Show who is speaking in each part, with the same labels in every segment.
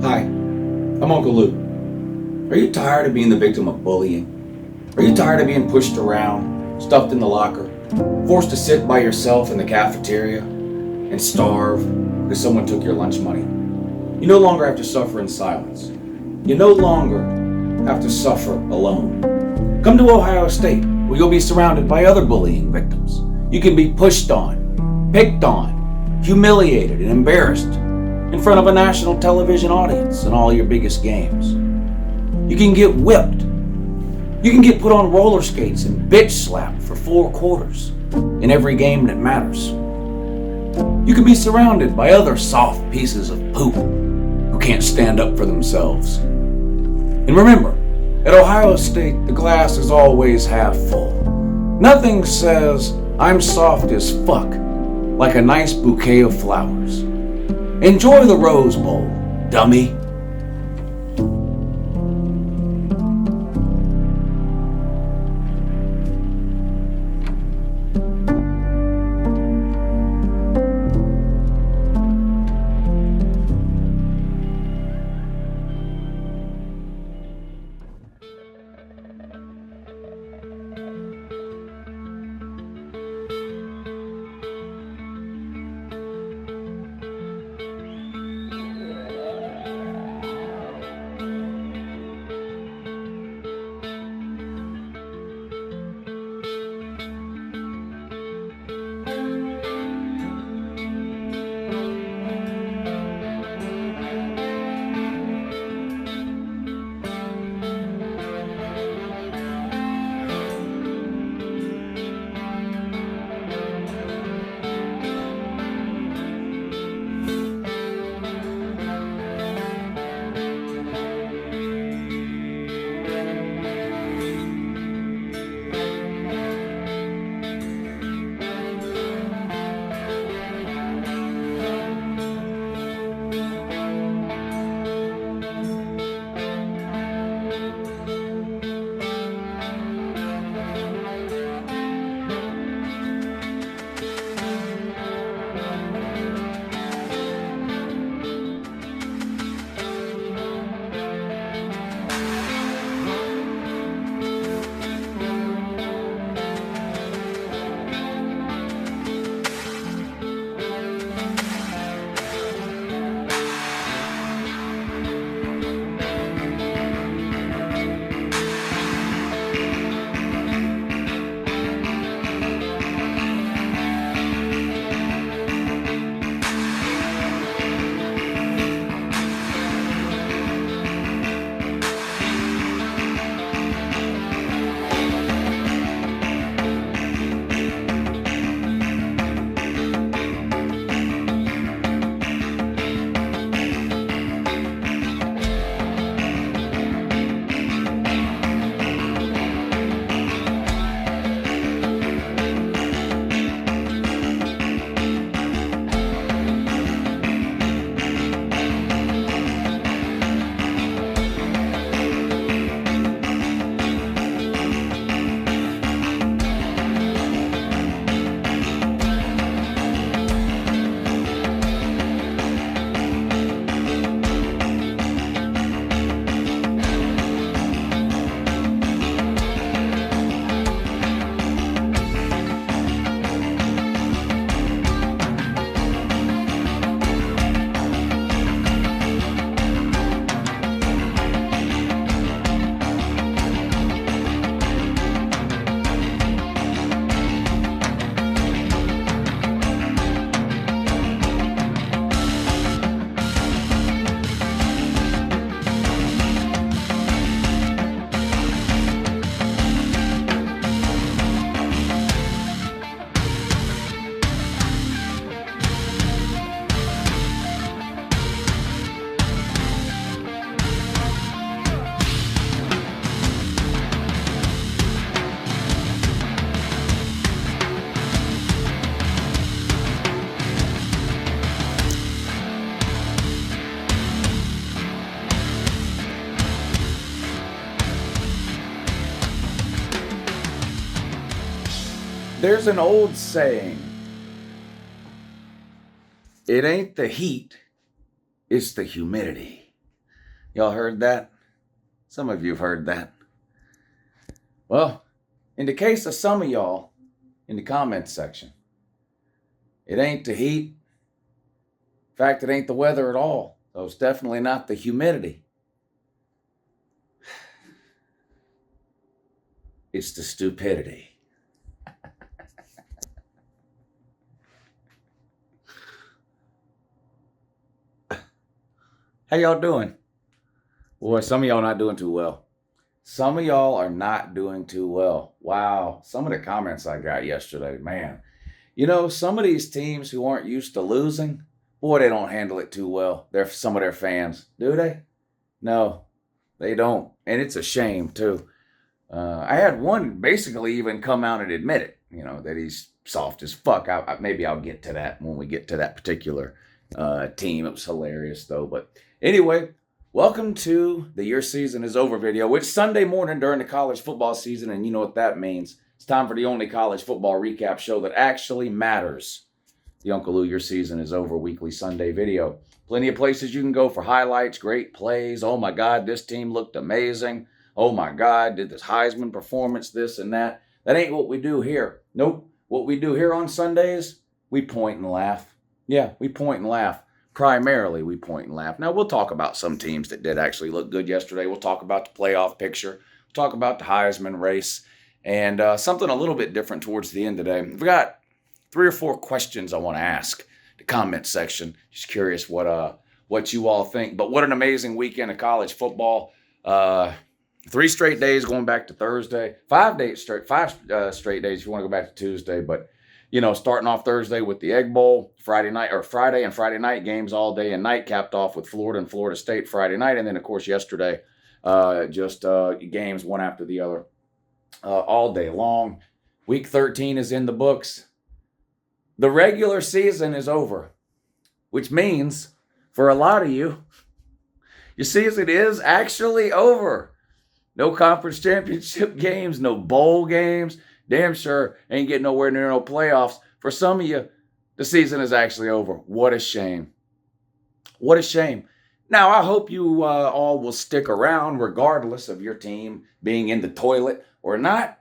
Speaker 1: Hi, I'm Uncle Lou. Are you tired of being the victim of bullying? Are you tired of being pushed around, stuffed in the locker, forced to sit by yourself in the cafeteria, and starve because someone took your lunch money? You no longer have to suffer in silence. You no longer have to suffer alone. Come to Ohio State, where you'll be surrounded by other bullying victims. You can be pushed on, picked on, humiliated, and embarrassed in front of a national television audience in all your biggest games. You can get whipped. You can get put on roller skates and bitch slapped for 4 quarters in every game that matters. You can be surrounded by other soft pieces of poop who can't stand up for themselves. And remember, at Ohio State, the glass is always half full. Nothing says, "I'm soft as fuck," like a nice bouquet of flowers. Enjoy the Rose Bowl, dummy. There's an old saying, it ain't the heat, it's the humidity. Y'all heard that? Some of you have heard that. Well, in the case of some of y'all in the comments section, it ain't the heat. In fact, it ain't the weather at all. So it's definitely not the humidity. It's the stupidity. How y'all doing? Boy, some of y'all not doing too well. Some of y'all are not doing too well. Wow. Some of the comments I got yesterday, man. You know, some of these teams who aren't used to losing, boy, they don't handle it too well. They're some of their fans. Do they? No, they don't. And it's a shame, too. I had one basically even come out and admit it, that he's soft as fuck. Maybe I'll get to that when we get to that particular team. It was hilarious, though. But anyway, welcome to the Your Season is Over video. It's Sunday morning during the college football season, and you know what that means. It's time for the only college football recap show that actually matters. The Uncle Lou Your Season is Over weekly Sunday video. Plenty of places you can go for highlights, great plays. Oh my God, this team looked amazing. Oh my God, did this Heisman performance, this and that. That ain't what we do here. Nope. What we do here on Sundays, we point and laugh. Yeah, we point and laugh. Primarily, we point and laugh. Now, we'll talk about some teams that did actually look good yesterday. We'll talk about the playoff picture. We'll talk about the Heisman race. And something a little bit different towards the end today. We've got 3 or 4 questions I want to ask the comment section. Just curious what you all think. But what an amazing weekend of college football. 3 straight days going back to Thursday. 5 straight days if you want to go back to Tuesday. But, starting off Thursday with the Egg Bowl, Friday and Friday night games all day and night, capped off with Florida and Florida State Friday night. And then, of course, yesterday, just games one after the other all day long. Week 13 is in the books. The regular season is over, which means for a lot of you, your season is actually over. No conference championship games, no bowl games. Damn sure ain't getting nowhere near no playoffs. For some of you, the season is actually over. What a shame. What a shame. Now, I hope you all will stick around regardless of your team being in the toilet or not.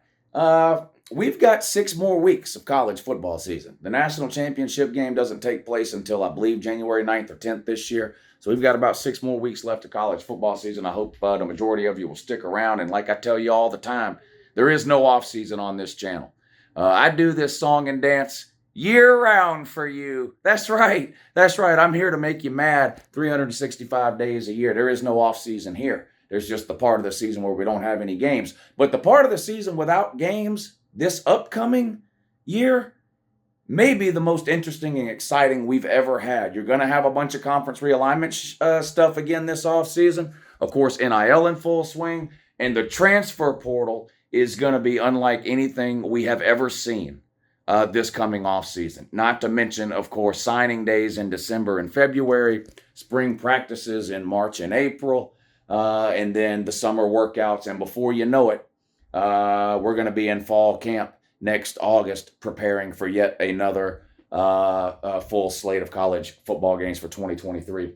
Speaker 1: We've got 6 more weeks of college football season. The national championship game doesn't take place until, I believe, January 9th or 10th this year. So we've got about 6 more weeks left of college football season. I hope the majority of you will stick around. And like I tell you all the time, there is no off season on this channel. I do this song and dance year-round for you. That's right. That's right. I'm here to make you mad 365 days a year. There is no off season here. There's just the part of the season where we don't have any games. But the part of the season without games this upcoming year may be the most interesting and exciting we've ever had. You're going to have a bunch of conference realignment stuff again this offseason. Of course, NIL in full swing. And the transfer portal is going to be unlike anything we have ever seen this coming offseason. Not to mention, of course, signing days in December and February, spring practices in March and April, and then the summer workouts. And before you know it, we're going to be in fall camp next August, preparing for yet another full slate of college football games for 2023.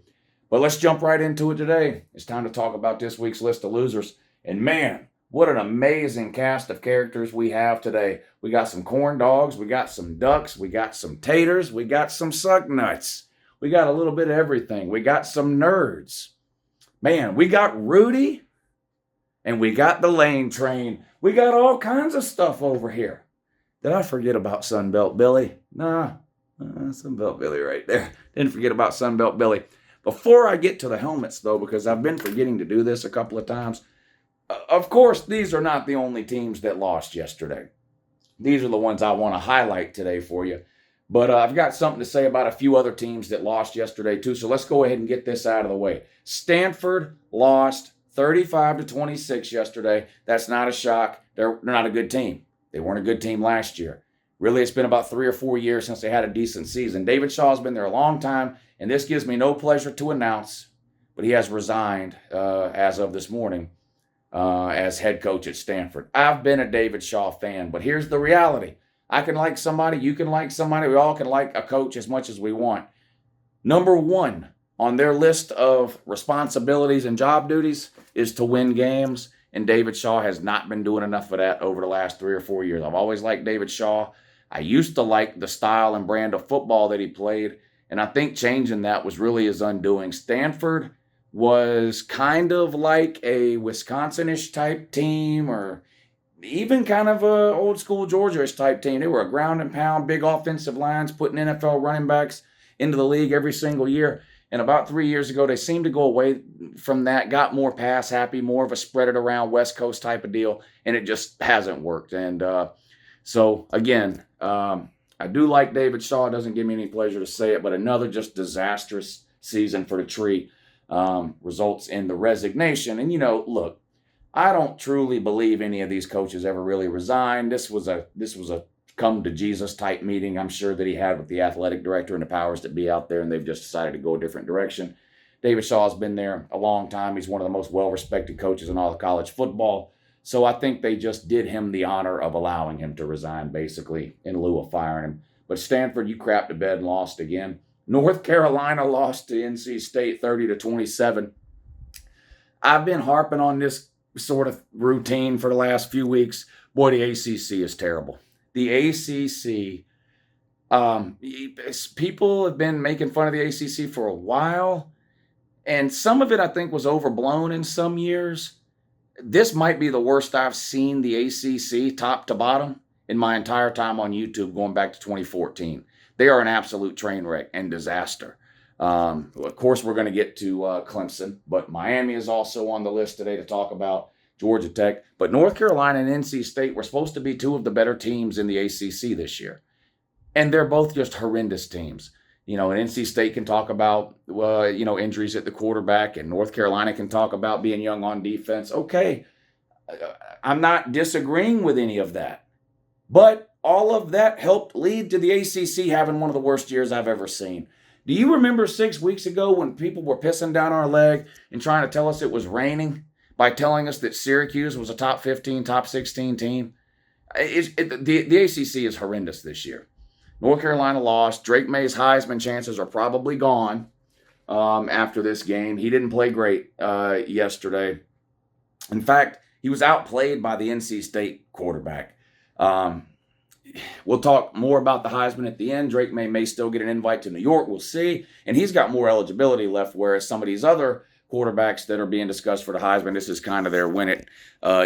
Speaker 1: But let's jump right into it today. It's time to talk about this week's list of losers. And man, what an amazing cast of characters we have today. We got some corn dogs, we got some ducks, we got some taters, we got some suck nuts. We got a little bit of everything. We got some nerds. Man, we got Rudy and we got the Lane Train. We got all kinds of stuff over here. Did I forget about Sunbelt Billy? Nah, Sunbelt Billy right there. Didn't forget about Sunbelt Billy. Before I get to the helmets, though, because I've been forgetting to do this a couple of times, of course, these are not the only teams that lost yesterday. These are the ones I want to highlight today for you. But I've got something to say about a few other teams that lost yesterday, too. So let's go ahead and get this out of the way. Stanford lost 35-26 yesterday. That's not a shock. They're not a good team. They weren't a good team last year. Really, it's been about 3 or 4 years since they had a decent season. David Shaw's been there a long time, and this gives me no pleasure to announce, but he has resigned as of this morning as head coach at Stanford. I've been a David Shaw fan, but here's the reality. I can like somebody, you can like somebody, we all can like a coach as much as we want. Number 1 on their list of responsibilities and job duties is to win games. And David Shaw has not been doing enough of that over the last 3 or 4 years. I've always liked David Shaw. I used to like the style and brand of football that he played, and I think changing that was really his undoing. Stanford was kind of like a Wisconsin-ish type team, or even kind of a old school Georgia-ish type team. They were a ground and pound, big offensive lines, putting NFL running backs into the league every single year. And about 3 years ago, they seemed to go away from that, got more pass happy, more of a spread it around West Coast type of deal, and it just hasn't worked. And so, again, I do like David Shaw. It doesn't give me any pleasure to say it, but another just disastrous season for the tree results in the resignation. And, look, I don't truly believe any of these coaches ever really resigned. This was a come to Jesus type meeting, I'm sure, that he had with the athletic director and the powers that be out there, and they've just decided to go a different direction. David Shaw's been there a long time. He's one of the most well-respected coaches in all of college football. So I think they just did him the honor of allowing him to resign, basically, in lieu of firing him. But Stanford, you crapped to bed and lost again. North Carolina lost to NC State 30-27. I've been harping on this sort of routine for the last few weeks. Boy, the ACC is terrible. The ACC, people have been making fun of the ACC for a while, and some of it I think was overblown in some years. This might be the worst I've seen the ACC top to bottom in my entire time on YouTube going back to 2014. They are an absolute train wreck and disaster. Of course, we're going to get to Clemson, but Miami is also on the list today to talk about. Georgia Tech. But North Carolina and NC State were supposed to be two of the better teams in the ACC this year. And they're both just horrendous teams. And NC State can talk about, injuries at the quarterback, and North Carolina can talk about being young on defense. Okay, I'm not disagreeing with any of that. But all of that helped lead to the ACC having one of the worst years I've ever seen. Do you remember 6 weeks ago when people were pissing down our leg and trying to tell us it was raining by telling us that Syracuse was a top 15, top 16 team? The ACC is horrendous this year. North Carolina lost. Drake May's Heisman chances are probably gone after this game. He didn't play great yesterday. In fact, he was outplayed by the NC State quarterback. We'll talk more about the Heisman at the end. Drake may still get an invite to New York. We'll see. And he's got more eligibility left, whereas some of these other quarterbacks that are being discussed for the Heisman, this is kind of their win it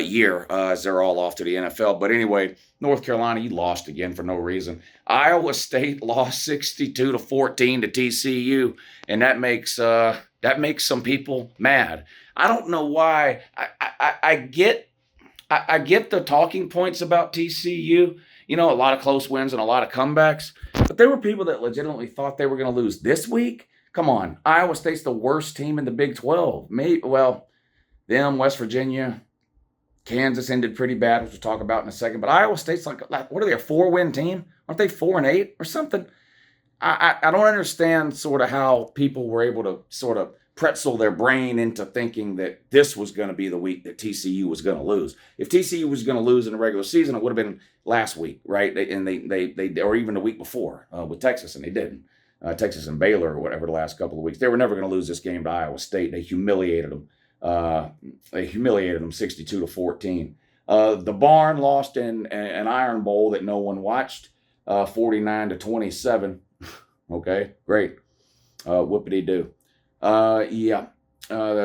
Speaker 1: year as they're all off to the NFL. But anyway, North Carolina, you lost again for no reason. Iowa State lost 62-14 to TCU, and that makes some people mad. I don't know why. I get the talking points about TCU. A lot of close wins and a lot of comebacks. But there were people that legitimately thought they were going to lose this week. Come on. Iowa State's the worst team in the Big 12. Them, West Virginia, Kansas ended pretty bad, which we'll talk about in a second. But Iowa State's like what are they, a 4-win team? Aren't they 4-8 or something? I don't understand sort of how people were able to sort of pretzel their brain into thinking that this was going to be the week that TCU was going to lose. If TCU was going to lose in the regular season, it would have been last week, right? They or even the week before with Texas, and they didn't. Texas and Baylor or whatever the last couple of weeks. They were never going to lose this game to Iowa State. They humiliated them. 62-14. The Barn lost in an Iron Bowl that no one watched, 49-27. Okay, great. Whoopity-doo.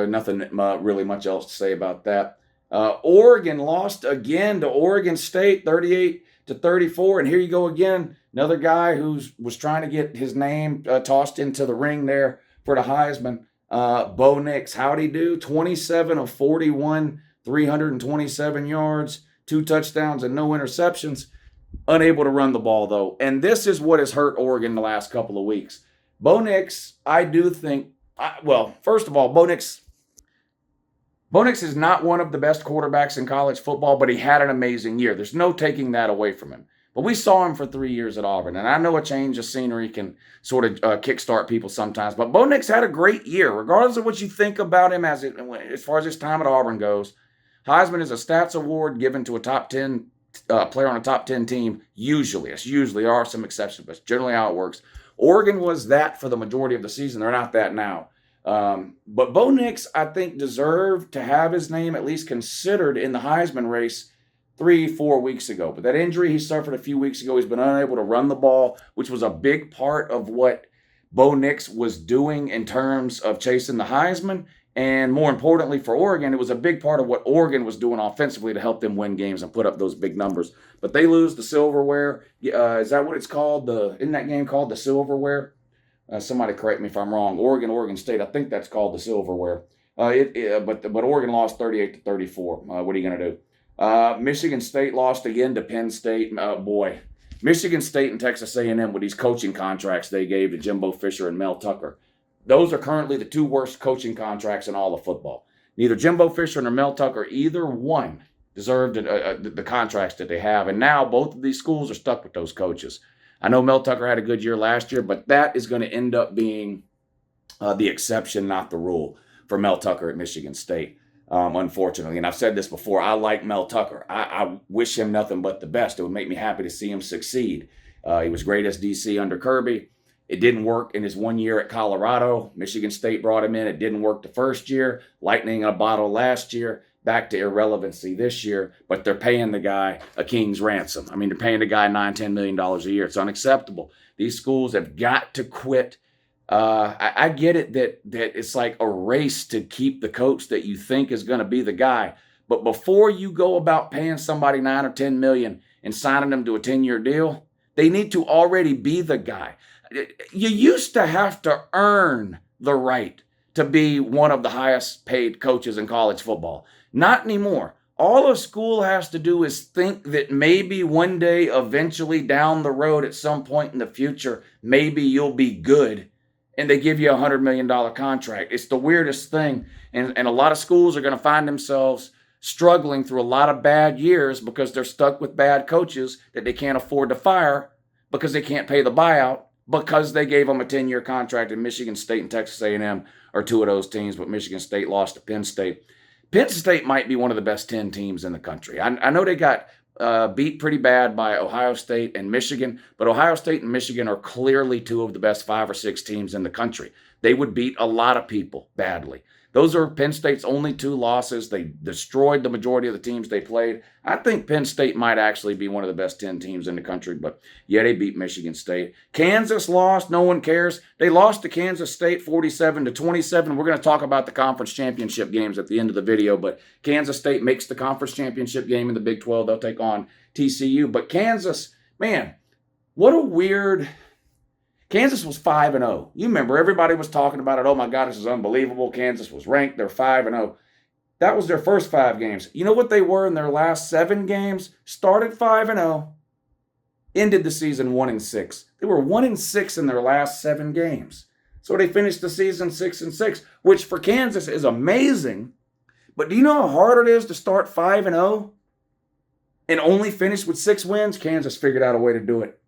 Speaker 1: Nothing really much else to say about that. Oregon lost again to Oregon State, 38-34. And here you go again. Another guy who was trying to get his name tossed into the ring there for the Heisman. Bo Nix, how'd he do? 27 of 41, 327 yards, 2 touchdowns and no interceptions. Unable to run the ball, though. And this is what has hurt Oregon the last couple of weeks. Bo Nix, I do think, first of all, Bo Nix is not one of the best quarterbacks in college football, but he had an amazing year. There's no taking that away from him. But we saw him for 3 years at Auburn, and I know a change of scenery can sort of kickstart people sometimes. But Bo Nix had a great year, regardless of what you think about him as far as his time at Auburn goes. Heisman is a stats award given to a top 10 player on a top 10 team. Usually, there are some exceptions, but it's generally how it works. Oregon was that for the majority of the season. They're not that now. But Bo Nix, I think, deserved to have his name at least considered in the Heisman race 3-4 weeks ago. But that injury he suffered a few weeks ago, he's been unable to run the ball, which was a big part of what Bo Nix was doing in terms of chasing the Heisman. And more importantly for Oregon, it was a big part of what Oregon was doing offensively to help them win games and put up those big numbers. But they lose the silverware. Is that what it's called? Isn't that game called the silverware? Somebody correct me if I'm wrong. Oregon State. I think that's called the silverware. But Oregon lost 38-34. What are you going to do? Michigan State lost again to Penn State. Boy, Michigan State and Texas A&M with these coaching contracts they gave to Jimbo Fisher and Mel Tucker. Those are currently the two worst coaching contracts in all of football. Neither Jimbo Fisher nor Mel Tucker, either one, deserved the contracts that they have. And now both of these schools are stuck with those coaches. I know Mel Tucker had a good year last year, but that is going to end up being the exception, not the rule, for Mel Tucker at Michigan State, unfortunately. And I've said this before. I like Mel Tucker. I wish him nothing but the best. It would make me happy to see him succeed. He was great as DC under Kirby. It didn't work in his 1 year at Colorado. Michigan State brought him in. It didn't work the first year. Lightning in a bottle last year. Back to irrelevancy this year, but they're paying the guy a king's ransom. I mean, they're paying the guy $9-10 million a year. It's unacceptable. These schools have got to quit. I get it that it's like a race to keep the coach that you think is going to be the guy. But before you go about paying somebody $9 or $10 million and signing them to a 10-year deal, they need to already be the guy. You used to have to earn the right to be one of the highest paid coaches in college football. Not anymore. All a school has to do is think that maybe one day, eventually down the road, at some point in the future, maybe you'll be good, and they give you a $100 million contract. It's the weirdest thing, and a lot of schools are going to find themselves struggling through a lot of bad years because they're stuck with bad coaches that they can't afford to fire because they can't pay the buyout because they gave them a 10-year contract, and Michigan State and Texas A&M are two of those teams, but Michigan State lost to Penn State. Penn State might be one of the best 10 teams in the country. I know they got beat pretty bad by Ohio State and Michigan, but Ohio State and Michigan are clearly two of the best 5 or 6 teams in the country. They would beat a lot of people badly. Those are Penn State's only 2 losses. They destroyed the majority of the teams they played. I think Penn State might actually be one of the best 10 teams in the country, but yeah, they beat Michigan State. Kansas lost. No one cares. They lost to Kansas State 47-27. We're going to talk about the conference championship games at the end of the video, but Kansas State makes the conference championship game in the Big 12. They'll take on TCU. But Kansas, man, what a weird... Kansas was 5-0. You remember, everybody was talking about it. Oh, my God, this is unbelievable. Kansas was ranked. They're 5-0. That was their first 5 games. You know what they were in their last 7 games? Started 5-0, ended the season 1-6. They were 1-6 in their last 7 games. So they finished the season 6-6, which for Kansas is amazing. But do you know how hard it is to start 5-0 and only finish with 6 wins? Kansas figured out a way to do it.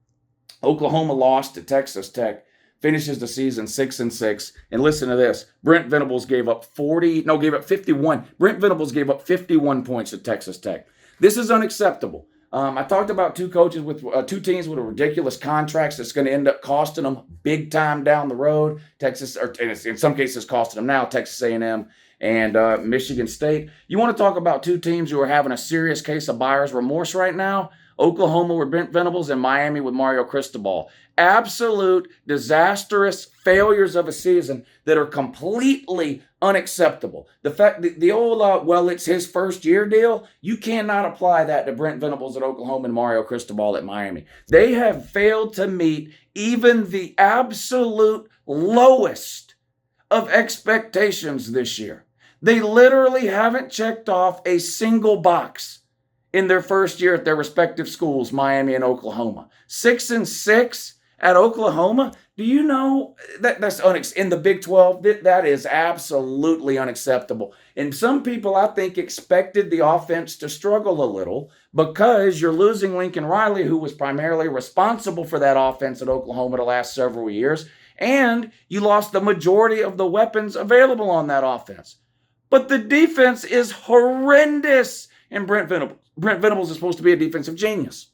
Speaker 1: Oklahoma lost to Texas Tech, finishes the season 6-6. And listen to this. Brent Venables gave up 51. Brent Venables gave up 51 points to Texas Tech. This is unacceptable. I talked about 2 coaches with 2 teams with ridiculous contracts that's going to end up costing them big time down the road. Texas, or in some cases costing them now, Texas A&M and Michigan State. You want to talk about 2 teams who are having a serious case of buyer's remorse right now? Oklahoma with Brent Venables and Miami with Mario Cristobal. Absolute disastrous failures of a season that are completely unacceptable. The fact that the old, it's his first year deal, you cannot apply that to Brent Venables at Oklahoma and Mario Cristobal at Miami. They have failed to meet even the absolute lowest of expectations this year. They literally haven't checked off a single box in their first year at their respective schools, Miami and Oklahoma. 6-6 at Oklahoma. Do you know that's in the Big 12? That is absolutely unacceptable. And some people, I think, expected the offense to struggle a little because you're losing Lincoln Riley, who was primarily responsible for that offense at Oklahoma the last several years, and you lost the majority of the weapons available on that offense. But the defense is horrendous. And Brent Venables is supposed to be a defensive genius.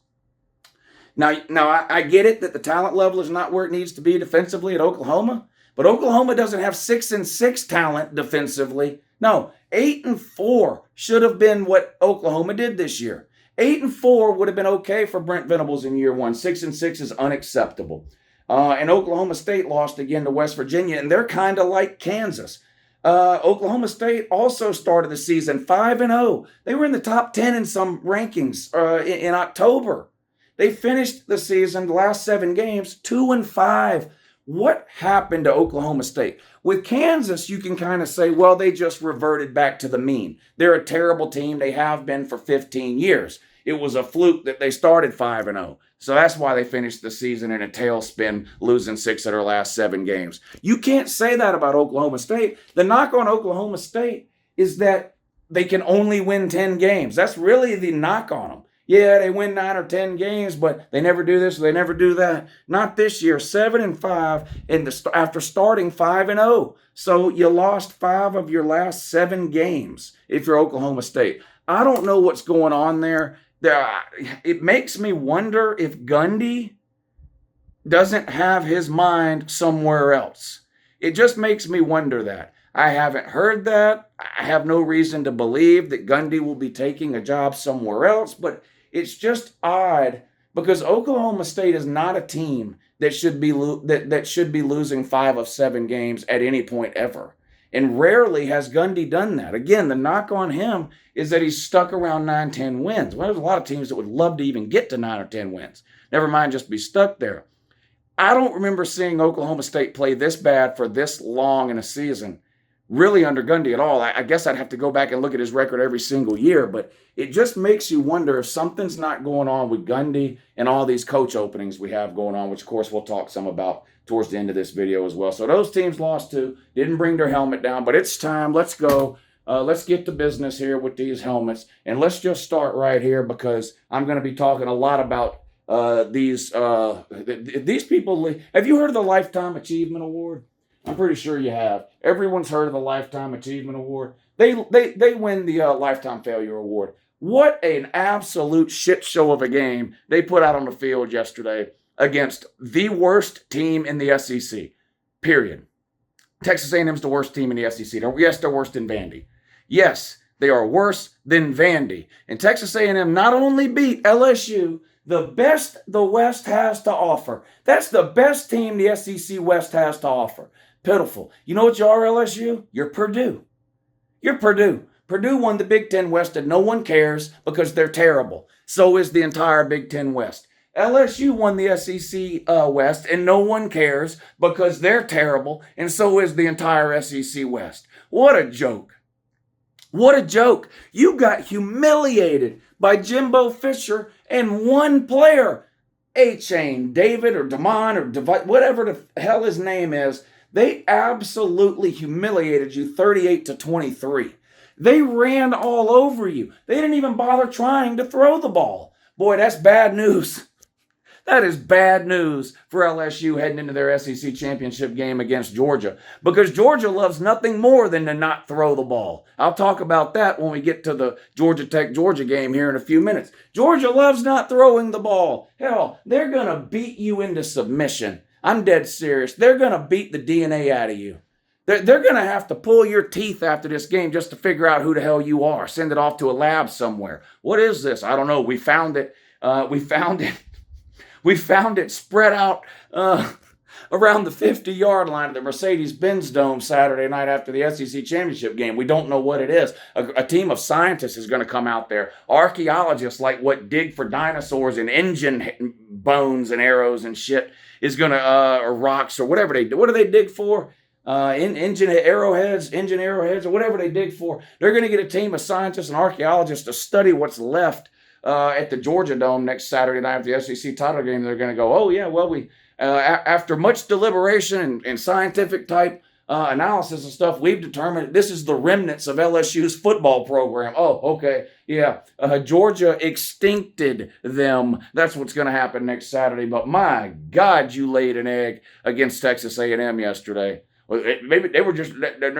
Speaker 1: Now I get it that the talent level is not where it needs to be defensively at Oklahoma, But Oklahoma doesn't have 6-6 talent defensively. No, 8-4 should have been what Oklahoma did this year. 8-4 would have been okay for Brent Venables in year one. 6-6 is unacceptable. And Oklahoma State lost again to West Virginia, and they're kind of like Kansas. Oklahoma State also started the season 5-0. They were in the top 10 in some rankings in October. They finished the season, the last 7 games, 2-5. What happened to Oklahoma State? With Kansas, you can kind of say, well, they just reverted back to the mean. They're a terrible team. They have been for 15 years. It was a fluke that they started 5-0. So that's why they finished the season in a tailspin, losing 6 of their last 7 games. You can't say that about Oklahoma State. The knock on Oklahoma State is that they can only win 10 games. That's really the knock on them. Yeah, they win 9 or 10 games, but they never do this, they never do that. Not this year. 7-5 after starting 5-0. So you lost 5 of your last 7 games if you're Oklahoma State. I don't know what's going on there. It makes me wonder if Gundy doesn't have his mind somewhere else. It just makes me wonder that. I haven't heard that. I have no reason to believe that Gundy will be taking a job somewhere else, but it's just odd because Oklahoma State is not a team that should be losing 5 of 7 games at any point ever. And rarely has Gundy done that. Again, the knock on him is that he's stuck around 9-10 wins. Well, there's a lot of teams that would love to even get to 9 or 10 wins. Never mind just be stuck there. I don't remember seeing Oklahoma State play this bad for this long in a season, really under Gundy at all. I guess I'd have to go back and look at his record every single year, but it just makes you wonder if something's not going on with Gundy and all these coach openings we have going on, which of course we'll talk some about towards the end of this video as well. So those teams lost too, didn't bring their helmet down, but it's time. Let's go. Let's get to business here with these helmets, and let's just start right here because I'm going to be talking a lot about these people. Have you heard of the Lifetime Achievement Award? I'm pretty sure you have. Everyone's heard of the Lifetime Achievement Award. They win the Lifetime Failure Award. What an absolute shit show of a game they put out on the field yesterday against the worst team in the SEC, period. Texas A&M's the worst team in the SEC. Yes, they're worse than Vandy. Yes, they are worse than Vandy. And Texas A&M not only beat LSU, the best the West has to offer. That's the best team the SEC West has to offer. Pitiful. You know what you are, LSU? You're Purdue. You're Purdue. Purdue won the Big Ten West and no one cares because they're terrible. So is the entire Big Ten West. LSU won the SEC West and no one cares because they're terrible and so is the entire SEC West. What a joke. What a joke. You got humiliated by Jimbo Fisher and one player, A-Chain, David or Damon or whatever the hell his name is. They absolutely humiliated you 38-23. They ran all over you. They didn't even bother trying to throw the ball. Boy, that's bad news. That is bad news for LSU heading into their SEC championship game against Georgia because Georgia loves nothing more than to not throw the ball. I'll talk about that when we get to the Georgia Tech-Georgia game here in a few minutes. Georgia loves not throwing the ball. Hell, they're going to beat you into submission. I'm dead serious. They're going to beat the DNA out of you. They're going to have to pull your teeth after this game just to figure out who the hell you are. Send it off to a lab somewhere. What is this? I don't know. We found it. We found it spread out around the 50-yard line at the Mercedes-Benz Dome Saturday night after the SEC championship game. We don't know what it is. A team of scientists is going to come out there. Archaeologists like what dig for dinosaurs and engine bones and arrows and shit is going to, or rocks or whatever they do. What do they dig for? Engine arrowheads, or whatever they dig for. They're going to get a team of scientists and archaeologists to study what's left at the Georgia Dome next Saturday night after the SEC title game. They're going to go, oh yeah, well, we after much deliberation and scientific type analysis and stuff, we've determined this is the remnants of LSU's football program. Oh, okay, yeah. Georgia extincted them. That's what's going to happen next Saturday. But my God, you laid an egg against Texas A&M yesterday. Maybe they were just they're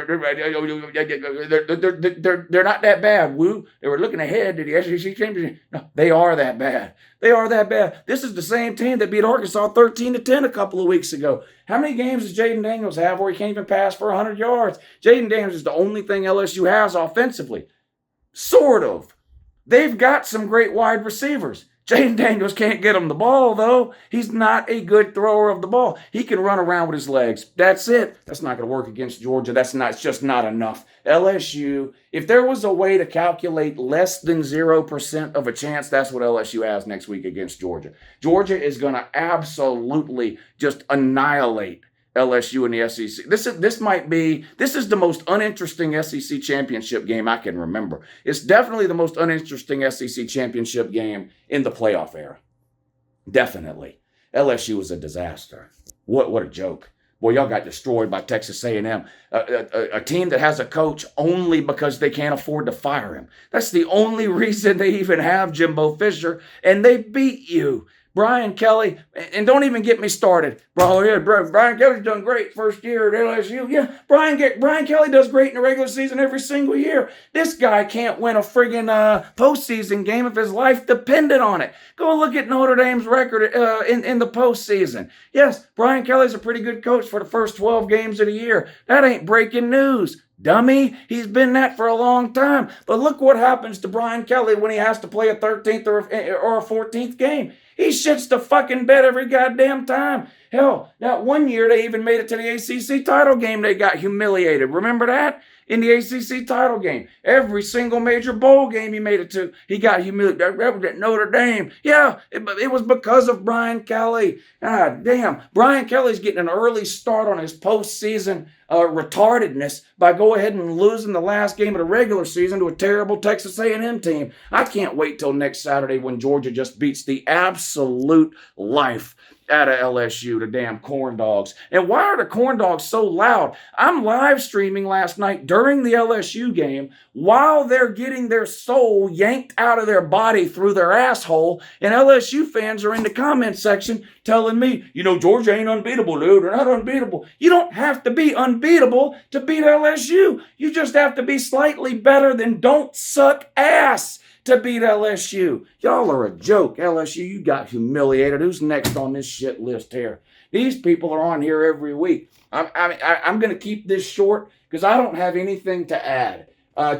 Speaker 1: not that bad. Woo! They were looking ahead to the SEC championship. No, they are that bad. They are that bad. This is the same team that beat Arkansas 13-10 a couple of weeks ago. How many games does Jaden Daniels have where he can't even pass for 100 yards? Jaden Daniels is the only thing LSU has offensively. Sort of. They've got some great wide receivers. Jaden Daniels can't get him the ball, though. He's not a good thrower of the ball. He can run around with his legs. That's it. That's not going to work against Georgia. It's just not enough. LSU, if there was a way to calculate less than 0% of a chance, that's what LSU has next week against Georgia. Georgia is going to absolutely just annihilate LSU in the SEC. This is the most uninteresting SEC championship game I can remember. It's definitely the most uninteresting SEC championship game in the playoff era. Definitely. LSU is a disaster. What a joke. Boy, y'all got destroyed by Texas A&M, a team that has a coach only because they can't afford to fire him. That's the only reason they even have Jimbo Fisher, and they beat you. Brian Kelly, and don't even get me started. Brian Kelly's done great first year at LSU. Yeah, Brian Kelly does great in the regular season every single year. This guy can't win a friggin' postseason game if his life depended on it. Go look at Notre Dame's record in the postseason. Yes, Brian Kelly's a pretty good coach for the first 12 games of the year. That ain't breaking news. Dummy, he's been that for a long time. But look what happens to Brian Kelly when he has to play a 13th or a 14th game. He shits the fucking bed every goddamn time. Hell, that one year they even made it to the ACC title game. They got humiliated. Remember that? In the ACC title game. Every single major bowl game he made it to, he got humiliated. That was at Notre Dame. Yeah, it was because of Brian Kelly. God damn. Brian Kelly's getting an early start on his postseason retardedness by go ahead and losing the last game of the regular season to a terrible Texas A&M team. I can't wait till next Saturday when Georgia just beats the absolute life out of LSU, the damn corn dogs. And why are the corn dogs so loud? I'm live streaming last night during the LSU game while they're getting their soul yanked out of their body through their asshole, and LSU fans are in the comment section telling me, Georgia ain't unbeatable, dude. They're not unbeatable. You don't have to be unbeatable to beat LSU. You just have to be slightly better than don't suck ass to beat LSU. Y'all are a joke. LSU, you got humiliated. Who's next on this shit list here? These people are on here every week. I'm going to keep this short because I don't have anything to add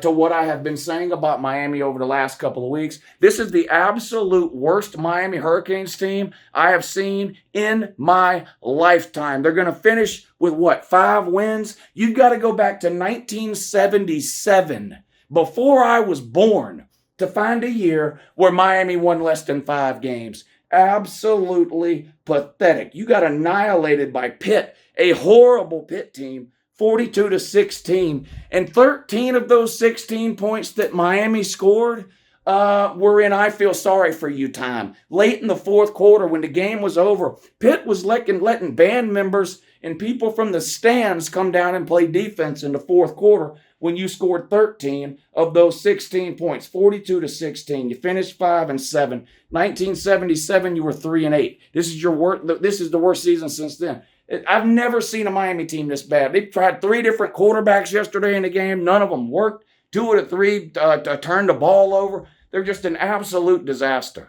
Speaker 1: to what I have been saying about Miami over the last couple of weeks. This is the absolute worst Miami Hurricanes team I have seen in my lifetime. They're going to finish with 5 wins? You've got to go back to 1977, before I was born, to find a year where Miami won less than 5 games. Absolutely pathetic. You got annihilated by Pitt, a horrible Pitt team, 42-16. And 13 of those 16 points that Miami scored were in I feel sorry for you time. Late in the fourth quarter when the game was over, Pitt was letting band members and people from the stands come down and play defense in the fourth quarter when you scored 13 of those 16 points, 42-16. You finished 5-7. 1977, you were 3-8. This is the worst season since then. I've never seen a Miami team this bad. They tried 3 different quarterbacks yesterday in the game. None of them worked. 2 of the 3 turned the ball over. They're just an absolute disaster.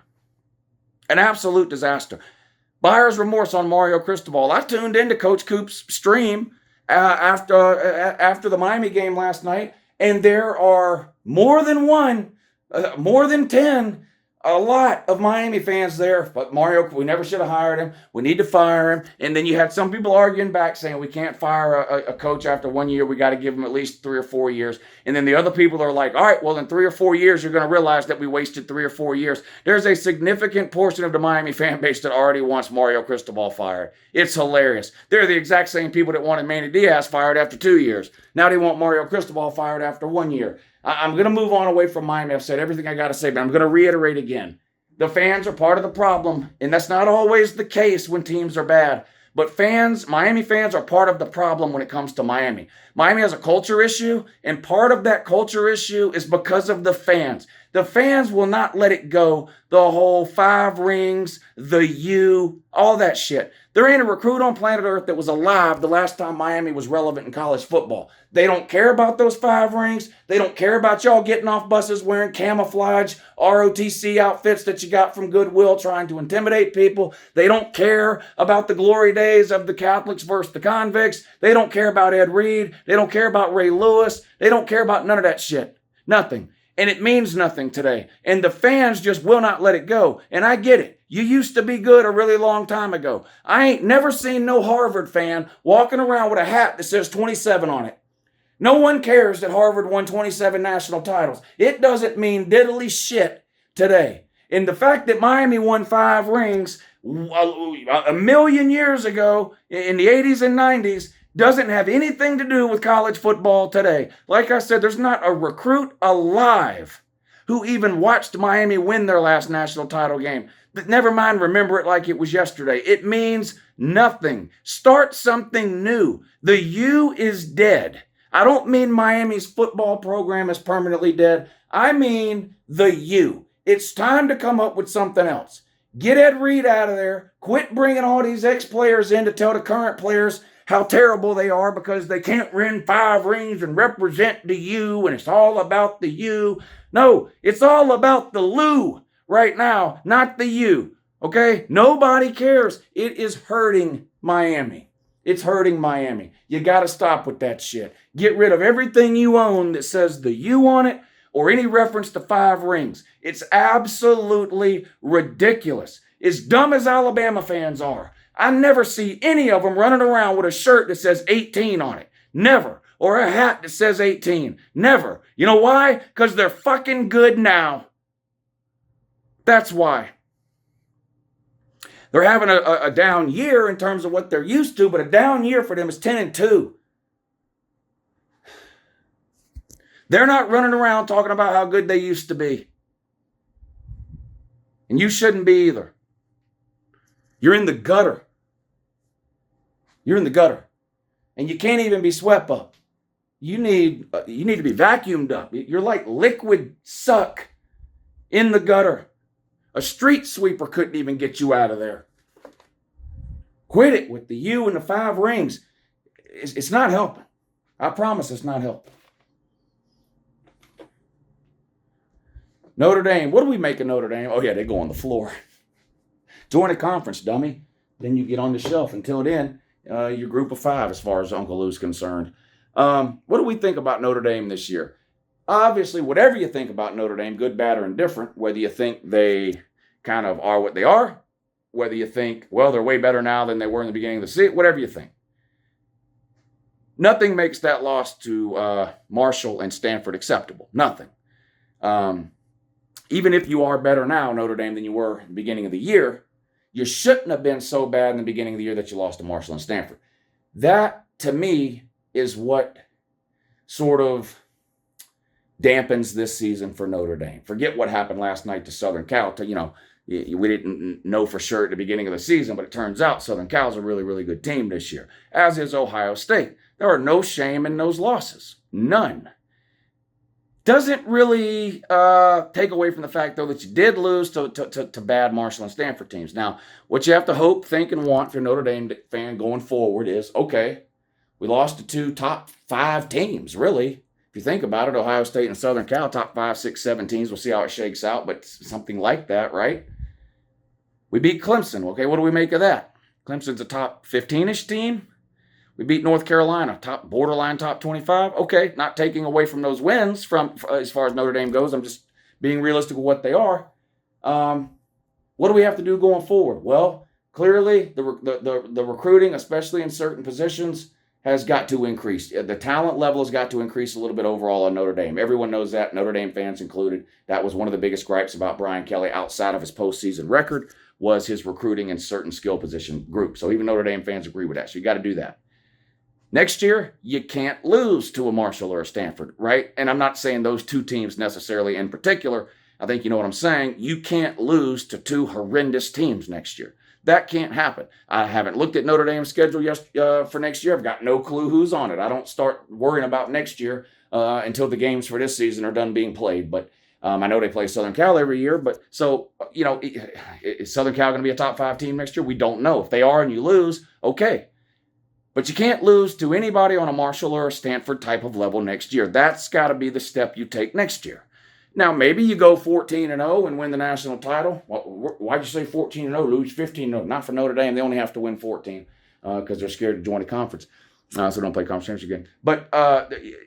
Speaker 1: An absolute disaster. Buyer's remorse on Mario Cristobal. I tuned into Coach Coop's stream after the Miami game last night, and there are more than 10, a lot of Miami fans there. But Mario, we never should have hired him. We need to fire him. And then you had some people arguing back saying we can't fire a coach after 1 year. We got to give him at least 3 or 4 years. And then the other people are like, all right, well, in 3 or 4 years, you're going to realize that we wasted 3 or 4 years. There's a significant portion of the Miami fan base that already wants Mario Cristobal fired. It's hilarious. They're the exact same people that wanted Manny Diaz fired after 2 years. Now they want Mario Cristobal fired after 1 year. I'm going to move on away from Miami. I've said everything I got to say, but I'm going to reiterate again. The fans are part of the problem, and that's not always the case when teams are bad. But Miami fans are part of the problem when it comes to Miami. Miami has a culture issue, and part of that culture issue is because of the fans. The fans will not let it go. The whole 5 rings, the U, all that shit. There ain't a recruit on planet Earth that was alive the last time Miami was relevant in college football. They don't care about those 5 rings. They don't care about y'all getting off buses wearing camouflage ROTC outfits that you got from Goodwill trying to intimidate people. They don't care about the glory days of the Catholics versus the convicts. They don't care about Ed Reed. They don't care about Ray Lewis. They don't care about none of that shit. Nothing. And it means nothing today. And the fans just will not let it go. And I get it. You used to be good a really long time ago. I ain't never seen no Harvard fan walking around with a hat that says 27 on it. No one cares that Harvard won 27 national titles. It doesn't mean diddly shit today. And the fact that Miami won 5 rings a million years ago in the 80s and 90s doesn't have anything to do with college football today. Like I said, there's not a recruit alive who even watched Miami win their last national title game. But never mind, remember it like it was yesterday. It means nothing. Start something new. The U is dead. I don't mean Miami's football program is permanently dead. I mean the U. It's time to come up with something else. Get Ed Reed out of there. Quit bringing all these ex-players in to tell the current players how terrible they are because they can't win 5 rings and represent the U, and it's all about the U. No, it's all about the Lou right now, not the U. Okay? Nobody cares. It is hurting Miami. It's hurting Miami. You got to stop with that shit. Get rid of everything you own that says the U on it or any reference to 5 rings. It's absolutely ridiculous. As dumb as Alabama fans are, I never see any of them running around with a shirt that says 18 on it. Never. Or a hat that says 18. Never. You know why? Because they're fucking good now. That's why. They're having a down year in terms of what they're used to, but a down year for them is 10-2. They're not running around talking about how good they used to be. And you shouldn't be either. You're in the gutter. You're in the gutter. And you can't even be swept up. You need to be vacuumed up. You're like liquid suck in the gutter. A street sweeper couldn't even get you out of there. Quit it with the U and the 5 rings. It's not helping. I promise it's not helping. Notre Dame. What do we make of Notre Dame? Oh, yeah, they go on the floor. Join a conference, dummy. Then you get on the shelf. Until then, you're group of 5 as far as Uncle Lou's concerned. What do we think about Notre Dame this year? Obviously, whatever you think about Notre Dame, good, bad, or indifferent, whether you think they kind of are what they are, whether you think, well, they're way better now than they were in the beginning of the season, whatever you think. Nothing makes that loss to Marshall and Stanford acceptable. Nothing. Even if you are better now, Notre Dame, than you were at the beginning of the year, you shouldn't have been so bad in the beginning of the year that you lost to Marshall and Stanford. That, to me, is what sort of dampens this season for Notre Dame. Forget what happened last night to Southern Cal. We didn't know for sure at the beginning of the season, but it turns out Southern Cal's a really, really good team this year, as is Ohio State. There are no shame in those losses. None. Doesn't really take away from the fact, though, that you did lose to bad Marshall and Stanford teams. Now, what you have to hope, think, and want for a Notre Dame fan going forward is, okay, we lost to 2 top 5 teams, really. If you think about it, Ohio State and Southern Cal, top 5, 6, 7 teams. We'll see how it shakes out, but something like that, right? We beat Clemson. Okay, what do we make of that? Clemson's a top 15-ish team. We beat North Carolina, borderline top 25. Okay, not taking away from those wins from as far as Notre Dame goes. I'm just being realistic with what they are. What do we have to do going forward? Well, clearly the recruiting, especially in certain positions, has got to increase. The talent level has got to increase a little bit overall on Notre Dame. Everyone knows that, Notre Dame fans included. That was one of the biggest gripes about Brian Kelly outside of his postseason record was his recruiting in certain skill position groups. So even Notre Dame fans agree with that. So you got to do that. Next year, you can't lose to a Marshall or a Stanford, right? And I'm not saying those 2 teams necessarily in particular. I think you know what I'm saying. You can't lose to 2 horrendous teams next year. That can't happen. I haven't looked at Notre Dame's schedule for next year. I've got no clue who's on it. I don't start worrying about next year until the games for this season are done being played. But I know they play Southern Cal every year, but so, is Southern Cal going to be a top 5 team next year? We don't know. If they are and you lose, okay. But you can't lose to anybody on a Marshall or a Stanford type of level next year. That's got to be the step you take next year. Now, maybe you go 14-0 and win the national title. Why'd you say 14-0, lose 15-0? Not for Notre Dame. They only have to win 14 because they're scared to join the conference. So don't play conference championship again. But,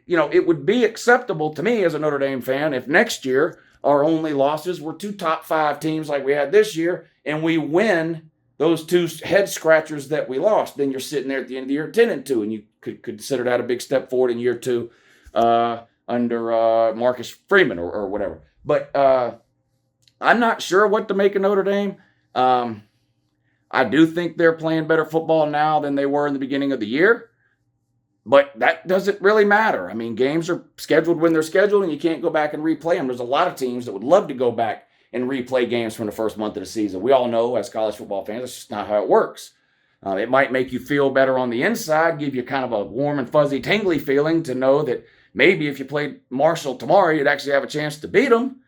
Speaker 1: it would be acceptable to me as a Notre Dame fan if next year our only losses were 2 top 5 teams like we had this year, and we win those 2 head scratchers that we lost. Then you're sitting there at the end of the year 10-2, and you could consider that a big step forward in year 2 under Marcus Freeman or whatever. But I'm not sure what to make of Notre Dame. I do think they're playing better football now than they were in the beginning of the year. But that doesn't really matter. I mean, games are scheduled when they're scheduled, and you can't go back and replay them. There's a lot of teams that would love to go back and replay games from the first month of the season. We all know, as college football fans, that's just not how it works. It might make you feel better on the inside, give you kind of a warm and fuzzy, tingly feeling to know that maybe if you played Marshall tomorrow, you'd actually have a chance to beat them.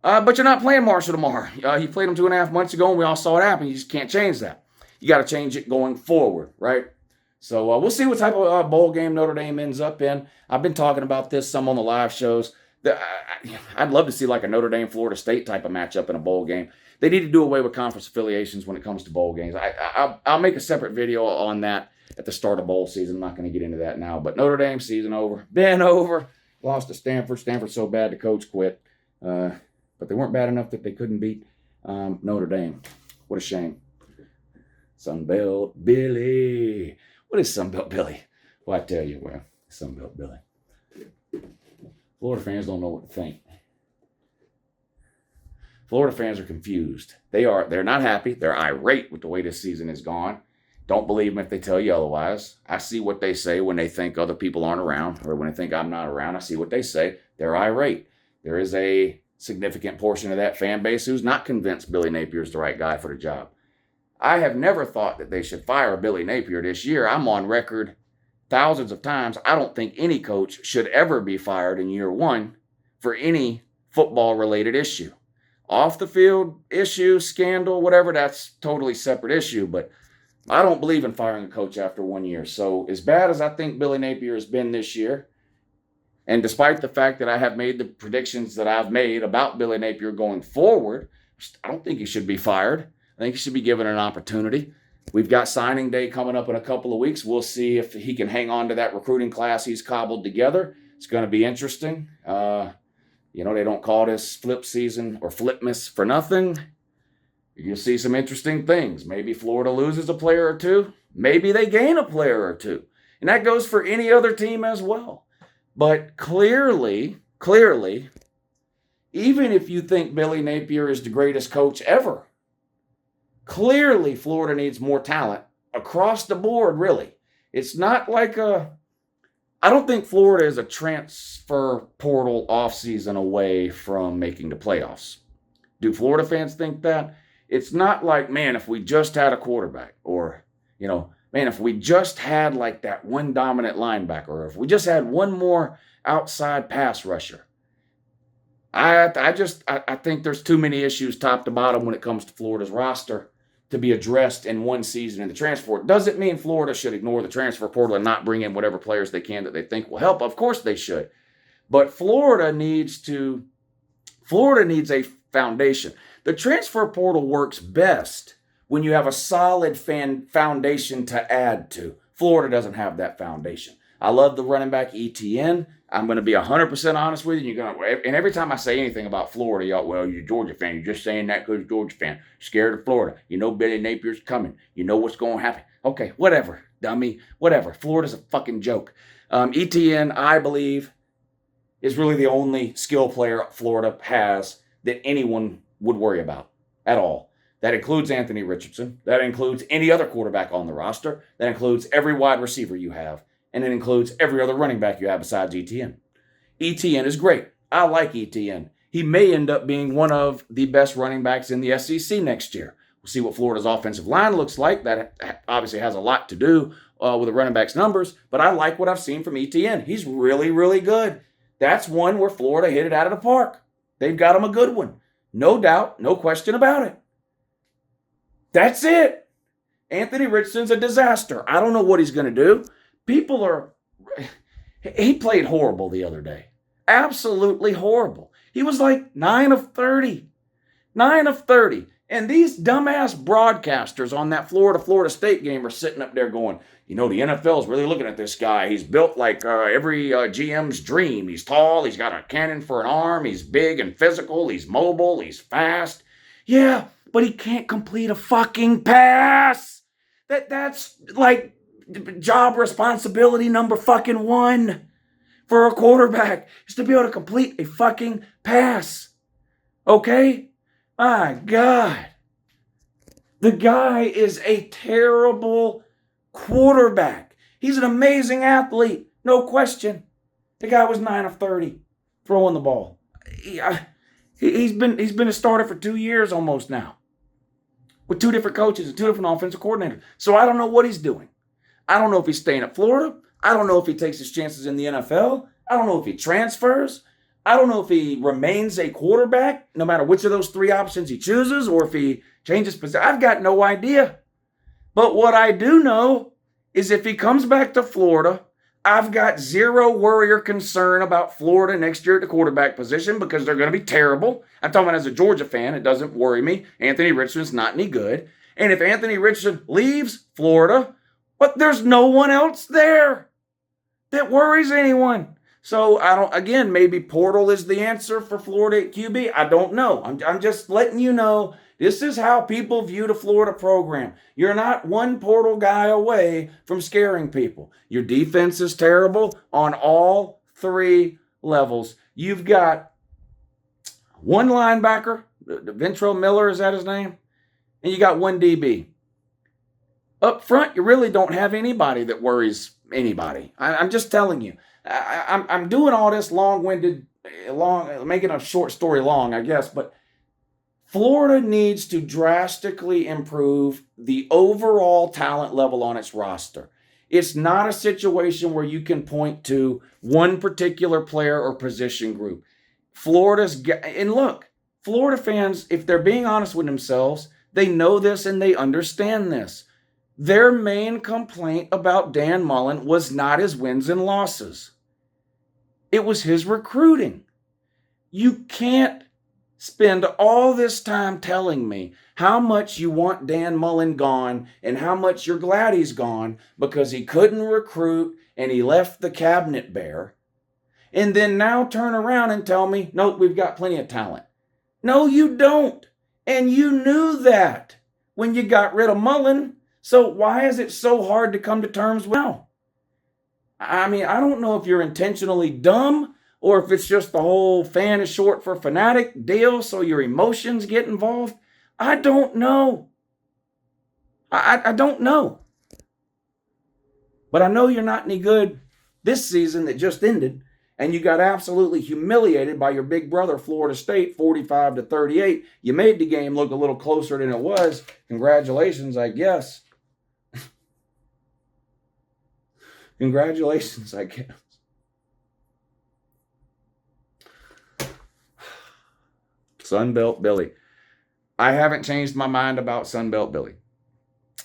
Speaker 1: But you're not playing Marshall tomorrow. You played them 2.5 months ago, and we all saw it happen. You just can't change that. You got to change it going forward, right? So we'll see what type of bowl game Notre Dame ends up in. I've been talking about this some on the live shows. I'd love to see like a Notre Dame, Florida State type of matchup in a bowl game. They need to do away with conference affiliations when it comes to bowl games. I'll make a separate video on that at the start of bowl season. I'm not going to get into that now. But Notre Dame season over. Been over. Lost to Stanford. Stanford's so bad the coach quit. But they weren't bad enough that they couldn't beat Notre Dame. What a shame. Sunbelt Billy. What is Sunbelt Billy? Well, I tell you, Sunbelt Billy. Florida fans don't know what to think. Florida fans are confused. They're not happy. They're irate with the way this season has gone. Don't believe them if they tell you otherwise. I see what they say when they think other people aren't around, or when they think I'm not around. I see what they say. They're irate. There is a significant portion of that fan base who's not convinced Billy Napier is the right guy for the job. I have never thought that they should fire Billy Napier this year. I'm on record thousands of times. I don't think any coach should ever be fired in year 1 for any football-related issue. Off the field issue, scandal, whatever, that's totally separate issue. But I don't believe in firing a coach after 1 year. So as bad as I think Billy Napier has been this year, and despite the fact that I have made the predictions that I've made about Billy Napier going forward, I don't think he should be fired. I think he should be given an opportunity. We've got signing day coming up in a couple of weeks. We'll see if he can hang on to that recruiting class he's cobbled together. It's going to be interesting. They don't call this flip season or flipmas for nothing. You'll see some interesting things. Maybe Florida loses a player or 2. Maybe they gain a player or 2. And that goes for any other team as well. But clearly, even if you think Billy Napier is the greatest coach ever, clearly Florida needs more talent across the board, really. It's not like I don't think Florida is a transfer portal offseason away from making the playoffs. Do Florida fans think that? It's not like, man, if we just had a quarterback, or, man, if we just had like that one dominant linebacker, or if we just had one more outside pass rusher. I think there's too many issues top to bottom when it comes to Florida's roster to be addressed in one season in the transfer portal. Doesn't mean Florida should ignore the transfer portal and not bring in whatever players they can that they think will help. Of course they should. But Florida needs a foundation. The transfer portal works best when you have a solid foundation to add to. Florida doesn't have that foundation. I love the running back ETN. I'm going to be 100% honest with you. And every time I say anything about Florida, y'all, well, you're a Georgia fan. You're just saying that because you're a Georgia fan. Scared of Florida. You know Billy Napier's coming. You know what's going to happen. Okay, whatever, dummy. Whatever. Florida's a fucking joke. ETN, I believe, is really the only skill player Florida has that anyone would worry about at all. That includes Anthony Richardson. That includes any other quarterback on the roster. That includes every wide receiver you have. And it includes every other running back you have besides ETN. ETN is great. I like ETN. He may end up being one of the best running backs in the SEC next year. We'll see what Florida's offensive line looks like. That obviously has a lot to do with the running back's numbers. But I like what I've seen from ETN. He's really, really good. That's one where Florida hit it out of the park. They've got him a good one. No doubt, no question about it. That's it. Anthony Richardson's a disaster. I don't know what he's going to do. He played horrible the other day. Absolutely horrible. He was like 9 of 30. 9 of 30. And these dumbass broadcasters on that Florida State game are sitting up there going, the NFL is really looking at this guy. He's built like every GM's dream. He's tall. He's got a cannon for an arm. He's big and physical. He's mobile. He's fast. Yeah, but he can't complete a fucking pass. That's like job responsibility number fucking 1 for a quarterback is to be able to complete a fucking pass. Okay? My God. The guy is a terrible quarterback. He's an amazing athlete. No question. The guy was 9 of 30 throwing the ball. He's been a starter for 2 years almost now, with 2 different coaches and 2 different offensive coordinators. So I don't know what he's doing. I don't know if he's staying at Florida. I don't know if he takes his chances in the NFL. I don't know if he transfers. I don't know if he remains a quarterback, no matter which of those 3 options he chooses, or if he changes position. I've got no idea. But what I do know is if he comes back to Florida, I've got zero worry or concern about Florida next year at the quarterback position because they're going to be terrible. I'm talking about as a Georgia fan. It doesn't worry me. Anthony Richardson's not any good. And if Anthony Richardson leaves Florida, but there's no one else there that worries anyone. So maybe portal is the answer for Florida at QB. I don't know. I'm just letting you know this is how people view the Florida program. You're not one portal guy away from scaring people. Your defense is terrible on all 3 levels. You've got 1 linebacker, Ventrell Miller, is that his name? And you got 1 DB. Up front, you really don't have anybody that worries anybody. I'm just telling you. I'm doing all this long-winded, making a short story long, I guess, but Florida needs to drastically improve the overall talent level on its roster. It's not a situation where you can point to one particular player or position group. Florida fans, if they're being honest with themselves, they know this and they understand this. Their main complaint about Dan Mullen was not his wins and losses. It was his recruiting. You can't spend all this time telling me how much you want Dan Mullen gone and how much you're glad he's gone because he couldn't recruit and he left the cabinet bare, and then now turn around and tell me, nope, we've got plenty of talent. No, you don't. And you knew that when you got rid of Mullen. So why is it so hard to come to terms with now? I mean, I don't know if you're intentionally dumb or if it's just the whole fan is short for fanatic deal so your emotions get involved. I don't know. I don't know. But I know you're not any good this season that just ended, and you got absolutely humiliated by your big brother, Florida State, 45-38. You made the game look a little closer than it was. Congratulations, I guess. Congratulations, I guess. Sunbelt Billy. I haven't changed my mind about Sunbelt Billy.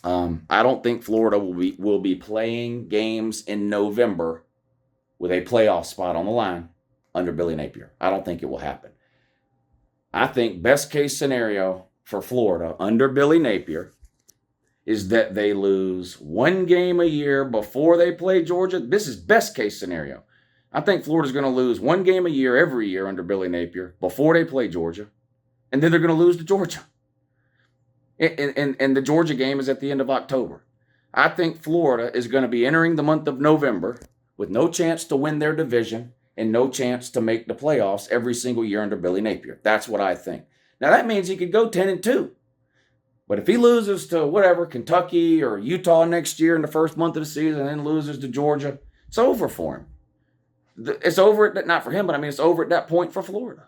Speaker 1: I don't think Florida will be playing games in November with a playoff spot on the line under Billy Napier. I don't think it will happen. I think best case scenario for Florida under Billy Napier is that they lose 1 game a year before they play Georgia. This is best case scenario. I think Florida's going to lose 1 game a year every year under Billy Napier before they play Georgia. And then they're going to lose to Georgia. And the Georgia game is at the end of October. I think Florida is going to be entering the month of November with no chance to win their division and no chance to make the playoffs every single year under Billy Napier. That's what I think. Now, that means he could go 10-2. But if he loses to whatever, Kentucky or Utah next year in the first month of the season and then loses to Georgia, it's over for him. It's over, not for him, but I mean, it's over at that point for Florida.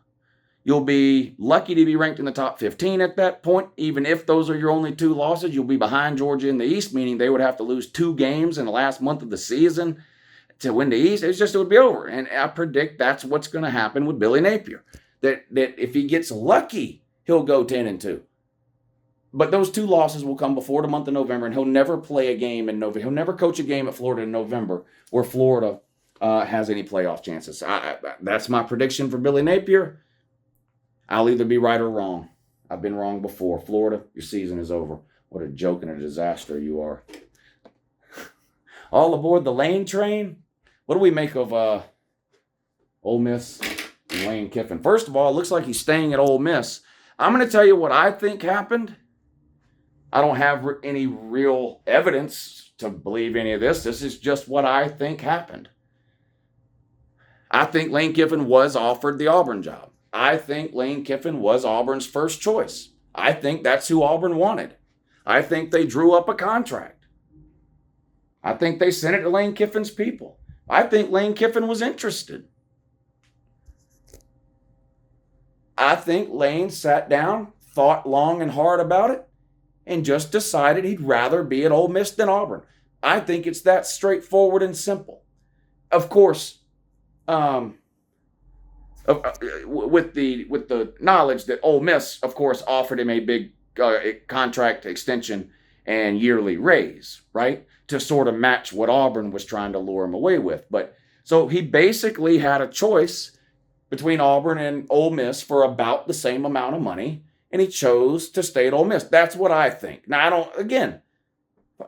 Speaker 1: You'll be lucky to be ranked in the top 15 at that point. Even if those are your only 2 losses, you'll be behind Georgia in the East, meaning they would have to lose 2 games in the last month of the season to win the East. It would be over. And I predict that's what's going to happen with Billy Napier. that if he gets lucky, he'll go 10-2. But those 2 losses will come before the month of November, and he'll never play a game in November. He'll never coach a game at Florida in November where Florida has any playoff chances. That's my prediction for Billy Napier. I'll either be right or wrong. I've been wrong before. Florida, your season is over. What a joke and a disaster you are. All aboard the Lane train. What do we make of Ole Miss and Lane Kiffin? First of all, it looks like he's staying at Ole Miss. I'm going to tell you what I think happened. I don't have any real evidence to believe any of this. This is just what I think happened. I think Lane Kiffin was offered the Auburn job. I think Lane Kiffin was Auburn's first choice. I think that's who Auburn wanted. I think they drew up a contract. I think they sent it to Lane Kiffin's people. I think Lane Kiffin was interested. I think Lane sat down, thought long and hard about it, and just decided he'd rather be at Ole Miss than Auburn. I think it's that straightforward and simple. Of course, with the knowledge that Ole Miss, of course, offered him a big contract extension and yearly raise, right, to sort of match what Auburn was trying to lure him away with. But so he basically had a choice between Auburn and Ole Miss for about the same amount of money, and he chose to stay at Ole Miss. That's what I think. Now, again,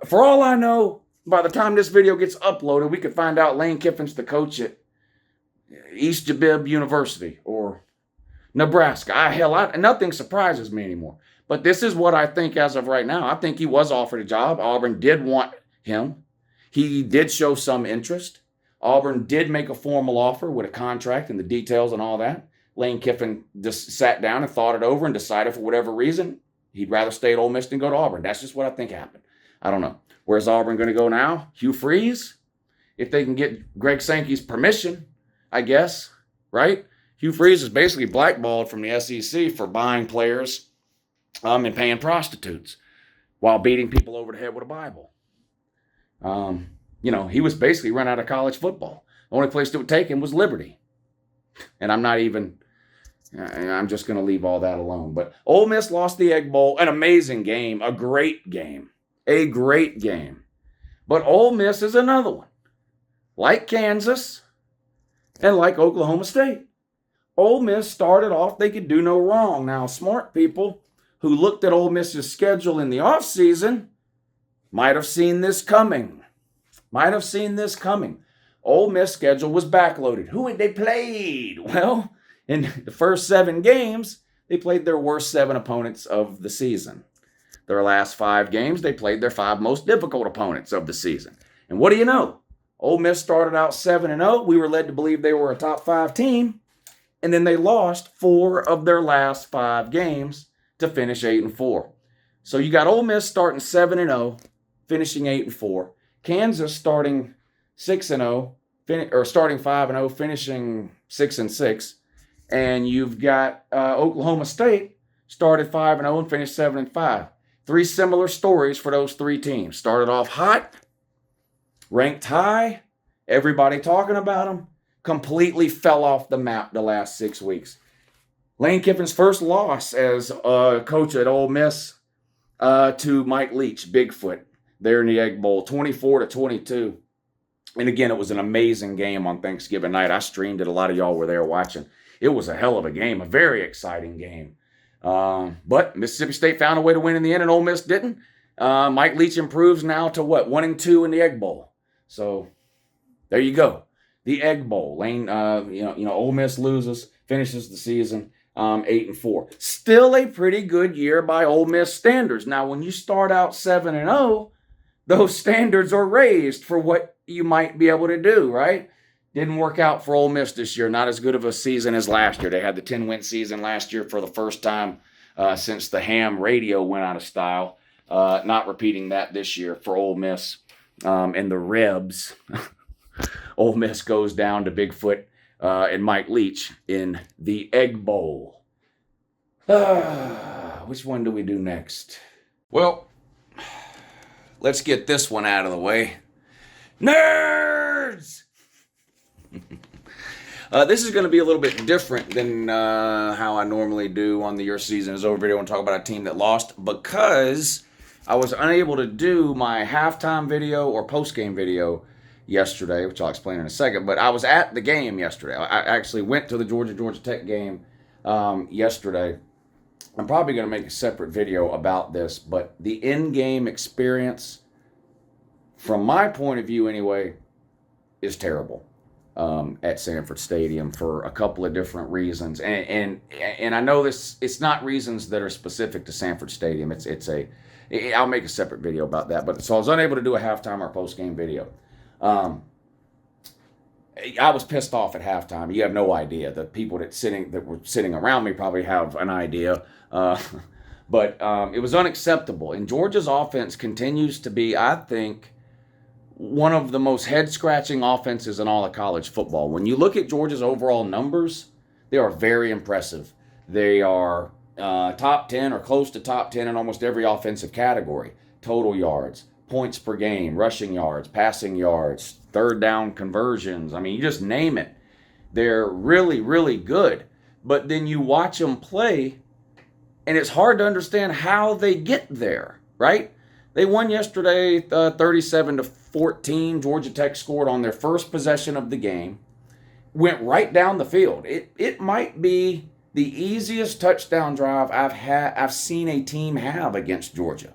Speaker 1: for all I know, by the time this video gets uploaded, we could find out Lane Kiffin's the coach at Ysio University or Nebraska. Nothing surprises me anymore. But this is what I think as of right now. I think he was offered a job. Auburn did want him. He did show some interest. Auburn did make a formal offer with a contract and the details and all that. Lane Kiffin just sat down and thought it over and decided for whatever reason he'd rather stay at Ole Miss than go to Auburn. That's just what I think happened. I don't know. Where's Auburn going to go now? Hugh Freeze? If they can get Greg Sankey's permission, I guess, right? Hugh Freeze is basically blackballed from the SEC for buying players and paying prostitutes while beating people over the head with a Bible. He was basically run out of college football. The only place that would take him was Liberty. And I'm just going to leave all that alone. But Ole Miss lost the Egg Bowl, an amazing game, a great game. But Ole Miss is another one. Like Kansas and like Oklahoma State. Ole Miss started off, they could do no wrong. Now, smart people who looked at Ole Miss's schedule in the offseason might have seen this coming. Ole Miss schedule was backloaded. Who had they played? Well, in the first 7 games, they played their worst 7 opponents of the season. Their last 5 games, they played their 5 most difficult opponents of the season. And what do you know? Ole Miss started out 7-0. We were led to believe they were a top 5 team. And then they lost 4 of their last 5 games to finish 8-4. So you got Ole Miss starting 7-0, finishing 8-4. Kansas starting 6-0, starting 5-0, finishing 6-6. And you've got Oklahoma State started 5-0 and finished 7-5. 3 similar stories for those 3 teams. Started off hot, ranked high, everybody talking about them, completely fell off the map the last 6 weeks. Lane Kiffin's first loss as coach at Ole Miss to Mike Leach, Bigfoot, there in the Egg Bowl, 24-22. And again, it was an amazing game on Thanksgiving night. I streamed it. A lot of y'all were there watching. It was a hell of a game, a very exciting game. But Mississippi State found a way to win in the end, and Ole Miss didn't. Mike Leach improves now to 1-2 in the Egg Bowl. So there you go. The Egg Bowl. Lane, Ole Miss loses, finishes the season 8-4. Still a pretty good year by Ole Miss standards. Now, when you start out 7-0, those standards are raised for what you might be able to do, right? Didn't work out for Ole Miss this year. Not as good of a season as last year. They had the 10-win season last year for the first time since the ham radio went out of style. Not repeating that this year for Ole Miss and the Rebs. Ole Miss goes down to Bigfoot and Mike Leach in the Egg Bowl. Which one do we do next? Well, let's get this one out of the way. Nerds! This is going to be a little bit different than how I normally do on the Your Season Is Over video and talk about a team that lost, because I was unable to do my halftime video or post-game video yesterday, which I'll explain in a second. But I was at the game yesterday. I actually went to the Georgia Tech game yesterday. I'm probably going to make a separate video about this, but the in-game experience, from my point of view anyway, is terrible at Sanford Stadium for a couple of different reasons. And I know this, it's not reasons that are specific to Sanford Stadium. I'll make a separate video about that. But so I was unable to do a halftime or post-game video. I was pissed off at halftime. You have no idea. The people that were sitting around me probably have an idea. But it was unacceptable. And Georgia's offense continues to be, I think, one of the most head-scratching offenses in all of college football. When you look at Georgia's overall numbers, they are very impressive. They are top 10 or close to top 10 in almost every offensive category. Total yards, points per game, rushing yards, passing yards, third down conversions. I mean, you just name it. They're really, really good. But then you watch them play, and it's hard to understand how they get there, right? They won yesterday 37-14. Georgia Tech scored on their first possession of the game. Went right down the field. It might be the easiest touchdown drive I've seen a team have against Georgia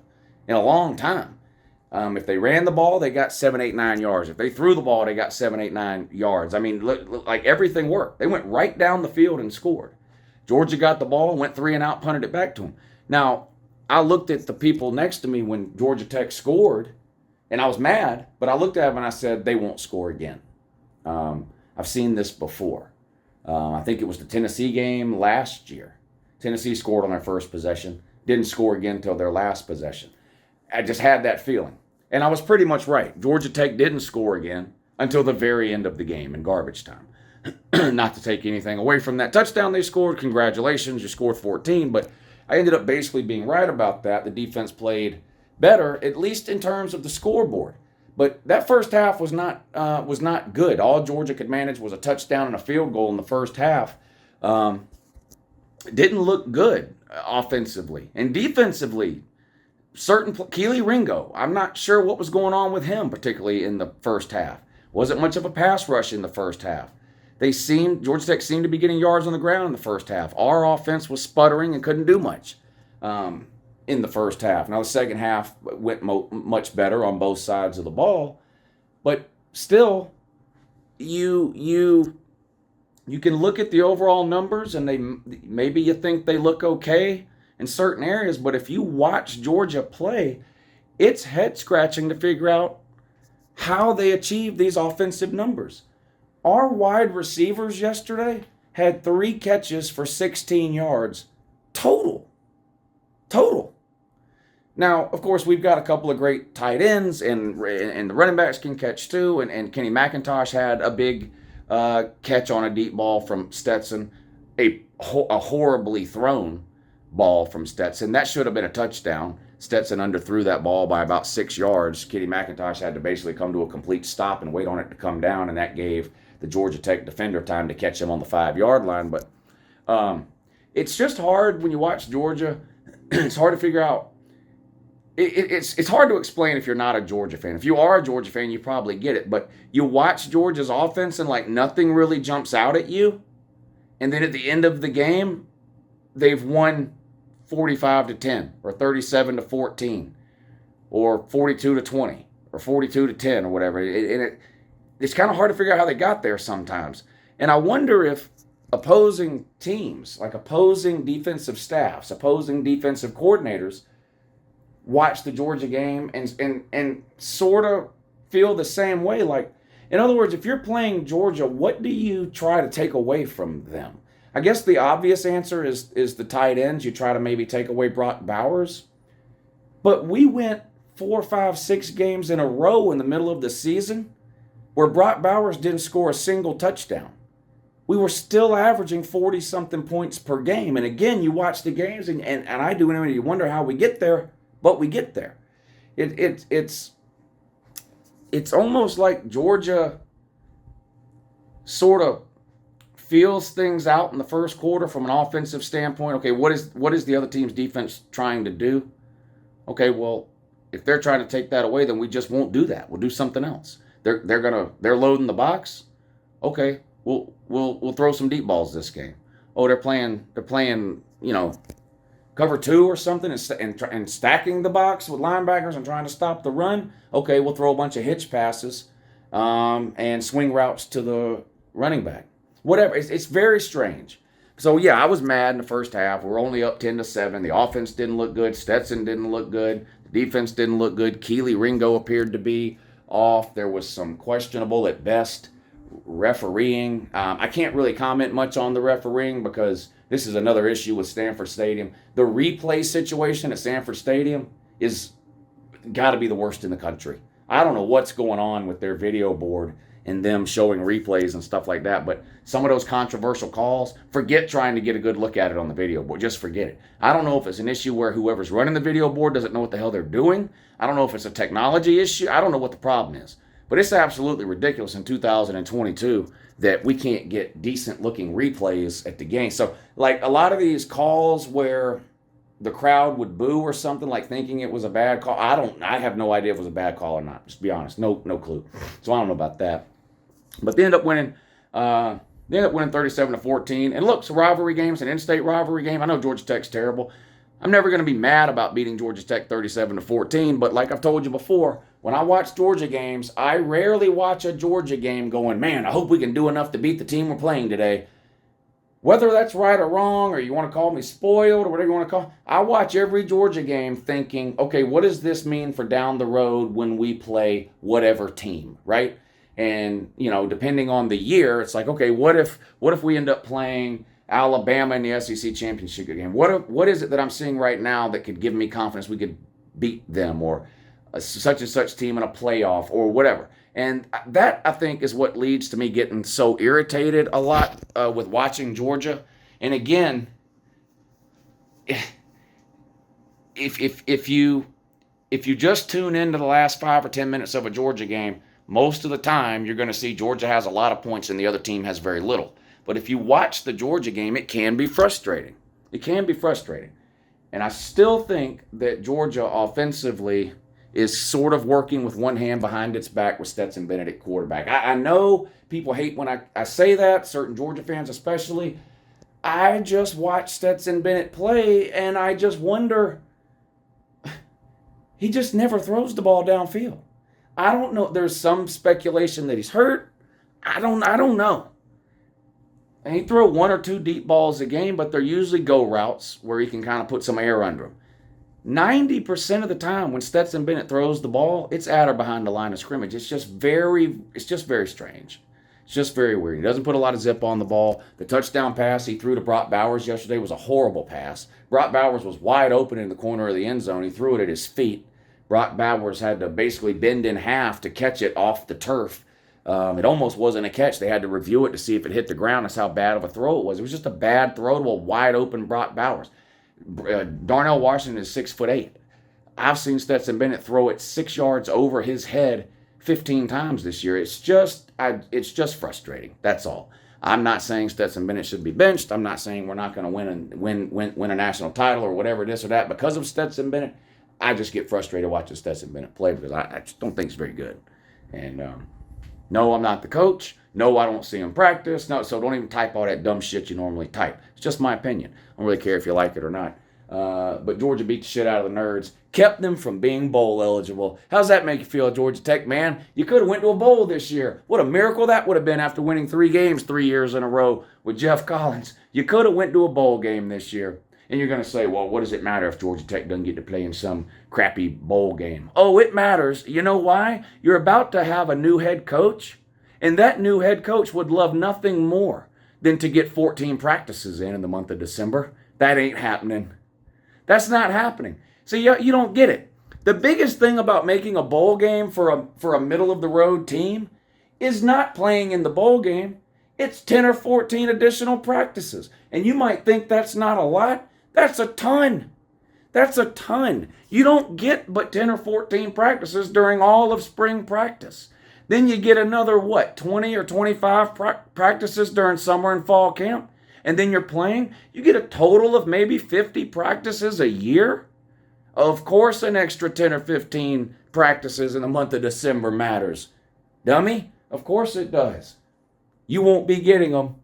Speaker 1: in a long time. If they ran the ball, they got 7, 8, 9 yards. If they threw the ball, they got 7, 8, 9 yards. I mean, like everything worked. They went right down the field and scored. Georgia got the ball, went 3 and out, punted it back to them. Now, I looked at the people next to me when Georgia Tech scored, and I was mad, but I looked at them and I said, they won't score again. I've seen this before. I think it was the Tennessee game last year. Tennessee scored on their first possession, didn't score again until their last possession. I just had that feeling. And I was pretty much right. Georgia Tech didn't score again until the very end of the game in garbage time. Not to take anything away from that touchdown they scored. Congratulations, you scored 14, but I ended up basically being right about that. The defense played better, at least in terms of the scoreboard. But that first half was not good. All Georgia could manage was a touchdown and a field goal in the first half. It didn't look good offensively. And defensively, Keely Ringo, I'm not sure what was going on with him, particularly in the first half. Wasn't much of a pass rush in the first half. Georgia Tech seemed to be getting yards on the ground in the first half. Our offense was sputtering and couldn't do much in the first half. Now the second half went much better on both sides of the ball, but still, you can look at the overall numbers and maybe you think they look okay in certain areas, but if you watch Georgia play, it's head scratching to figure out how they achieve these offensive numbers. Our wide receivers yesterday had 3 catches for 16 yards total. Now, of course, we've got a couple of great tight ends, and the running backs can catch too, and Kenny McIntosh had a big catch on a deep ball from Stetson, a horribly thrown ball from Stetson. That should have been a touchdown. Stetson underthrew that ball by about 6 yards. Kenny McIntosh had to basically come to a complete stop and wait on it to come down, and that gave the Georgia Tech defender time to catch him on the 5-yard line. But it's just hard when you watch Georgia. It's hard to figure out. It's hard to explain if you're not a Georgia fan. If you are a Georgia fan, you probably get it. But you watch Georgia's offense and like nothing really jumps out at you. And then at the end of the game, they've won 45-10 or 37-14 or 42-20 or 42-10 or whatever. It's kind of hard to figure out how they got there sometimes. And I wonder if opposing teams, like opposing defensive staffs, opposing defensive coordinators, watch the Georgia game and sort of feel the same way. Like, in other words, if you're playing Georgia, what do you try to take away from them? I guess the obvious answer is the tight ends. You try to maybe take away Brock Bowers. But we went 4, 5, 6 games in a row in the middle of the season where Brock Bowers didn't score a single touchdown. We were still averaging 40-something points per game. And again, you watch the games, and I do anyway, you wonder how we get there, but we get there. It's almost like Georgia sort of feels things out in the first quarter from an offensive standpoint. Okay, what is the other team's defense trying to do? Okay, well, if they're trying to take that away, then we just won't do that. We'll do something else. They're loading the box. Okay, we'll throw some deep balls this game. Oh, they're playing cover 2 or something and stacking the box with linebackers and trying to stop the run. Okay, we'll throw a bunch of hitch passes and swing routes to the running back. Whatever. It's very strange. So, yeah, I was mad in the first half. We're only up 10-7. The offense didn't look good. Stetson didn't look good. The defense didn't look good. Keely Ringo appeared to be off. There was some questionable at best refereeing. I can't really comment much on the refereeing because this is another issue with Stanford Stadium. The replay situation at Stanford Stadium is got to be the worst in the country. I don't know what's going on with their video board and them showing replays and stuff like that, but some of those controversial calls, forget trying to get a good look at it on the video board. Just forget it. I don't know if it's an issue where whoever's running the video board doesn't know what the hell they're doing. I don't know if it's a technology issue. I don't know what the problem is. But it's absolutely ridiculous in 2022 that we can't get decent-looking replays at the game. So, like, a lot of these calls where the crowd would boo or something, like thinking it was a bad call, I have no idea if it was a bad call or not, just to be honest. No clue. So I don't know about that. But they end up winning 37-14. And look, it's a rivalry game. It's an in-state rivalry game. I know Georgia Tech's terrible. I'm never going to be mad about beating Georgia Tech 37-14, but like I've told you before, when I watch Georgia games, I rarely watch a Georgia game going, man, I hope we can do enough to beat the team we're playing today. Whether that's right or wrong, or you want to call me spoiled, or whatever you want to call, I watch every Georgia game thinking, okay, what does this mean for down the road when we play whatever team, right? And, depending on the year, it's like, okay, what if we end up playing Alabama in the SEC championship game? What is it that I'm seeing right now that could give me confidence we could beat them, or such and such team in a playoff, or whatever? And that, I think, is what leads to me getting so irritated a lot with watching Georgia. And again, if you just tune into the last 5 or 10 minutes of a Georgia game, most of the time you're going to see Georgia has a lot of points and the other team has very little. But if you watch the Georgia game, it can be frustrating. It can be frustrating. And I still think that Georgia offensively is sort of working with one hand behind its back with Stetson Bennett at quarterback. I know people hate when I say that, certain Georgia fans especially. I just watch Stetson Bennett play, and I just wonder, he just never throws the ball downfield. I don't know. There's some speculation that he's hurt. I don't know. And he throw 1 or 2 deep balls a game, but they're usually go routes where he can kind of put some air under them. 90% of the time when Stetson Bennett throws the ball, it's at or behind the line of scrimmage. It's just very strange. It's just very weird. He doesn't put a lot of zip on the ball. The touchdown pass he threw to Brock Bowers yesterday was a horrible pass. Brock Bowers was wide open in the corner of the end zone. He threw it at his feet. Brock Bowers had to basically bend in half to catch it off the turf. It almost wasn't a catch. They had to review it to see if it hit the ground. That's how bad of a throw it was. It was just a bad throw to a wide open Brock Bowers. Darnell Washington is 6'8". I've seen Stetson Bennett throw it 6 yards over his head 15 times this year. It's just frustrating. That's all. I'm not saying Stetson Bennett should be benched. I'm not saying we're not going to win a national title or whatever this or that because of Stetson Bennett. I just get frustrated watching Stetson Bennett play because I just don't think he's very good. And no, I'm not the coach. No, I don't see him practice. No, so don't even type all that dumb shit you normally type. It's just my opinion. I don't really care if you like it or not. But Georgia beat the shit out of the Nerds. Kept them from being bowl eligible. How's that make you feel, Georgia Tech, man? You could have went to a bowl this year. What a miracle that would have been after winning 3 games 3 years in a row with Jeff Collins. You could have went to a bowl game this year. And you're going to say, well, what does it matter if Georgia Tech doesn't get to play in some crappy bowl game? Oh, it matters. You know why? You're about to have a new head coach, and that new head coach would love nothing more than to get 14 practices in the month of December. That ain't happening. That's not happening. See, you don't get it. The biggest thing about making a bowl game for a middle-of-the-road team is not playing in the bowl game. It's 10 or 14 additional practices. And you might think that's not a lot. That's a ton. That's a ton. You don't get but 10 or 14 practices during all of spring practice. Then you get another, 20 or 25 practices during summer and fall camp, and then you're playing. You get a total of maybe 50 practices a year. Of course, an extra 10 or 15 practices in the month of December matters. Dummy, of course it does. You won't be getting them.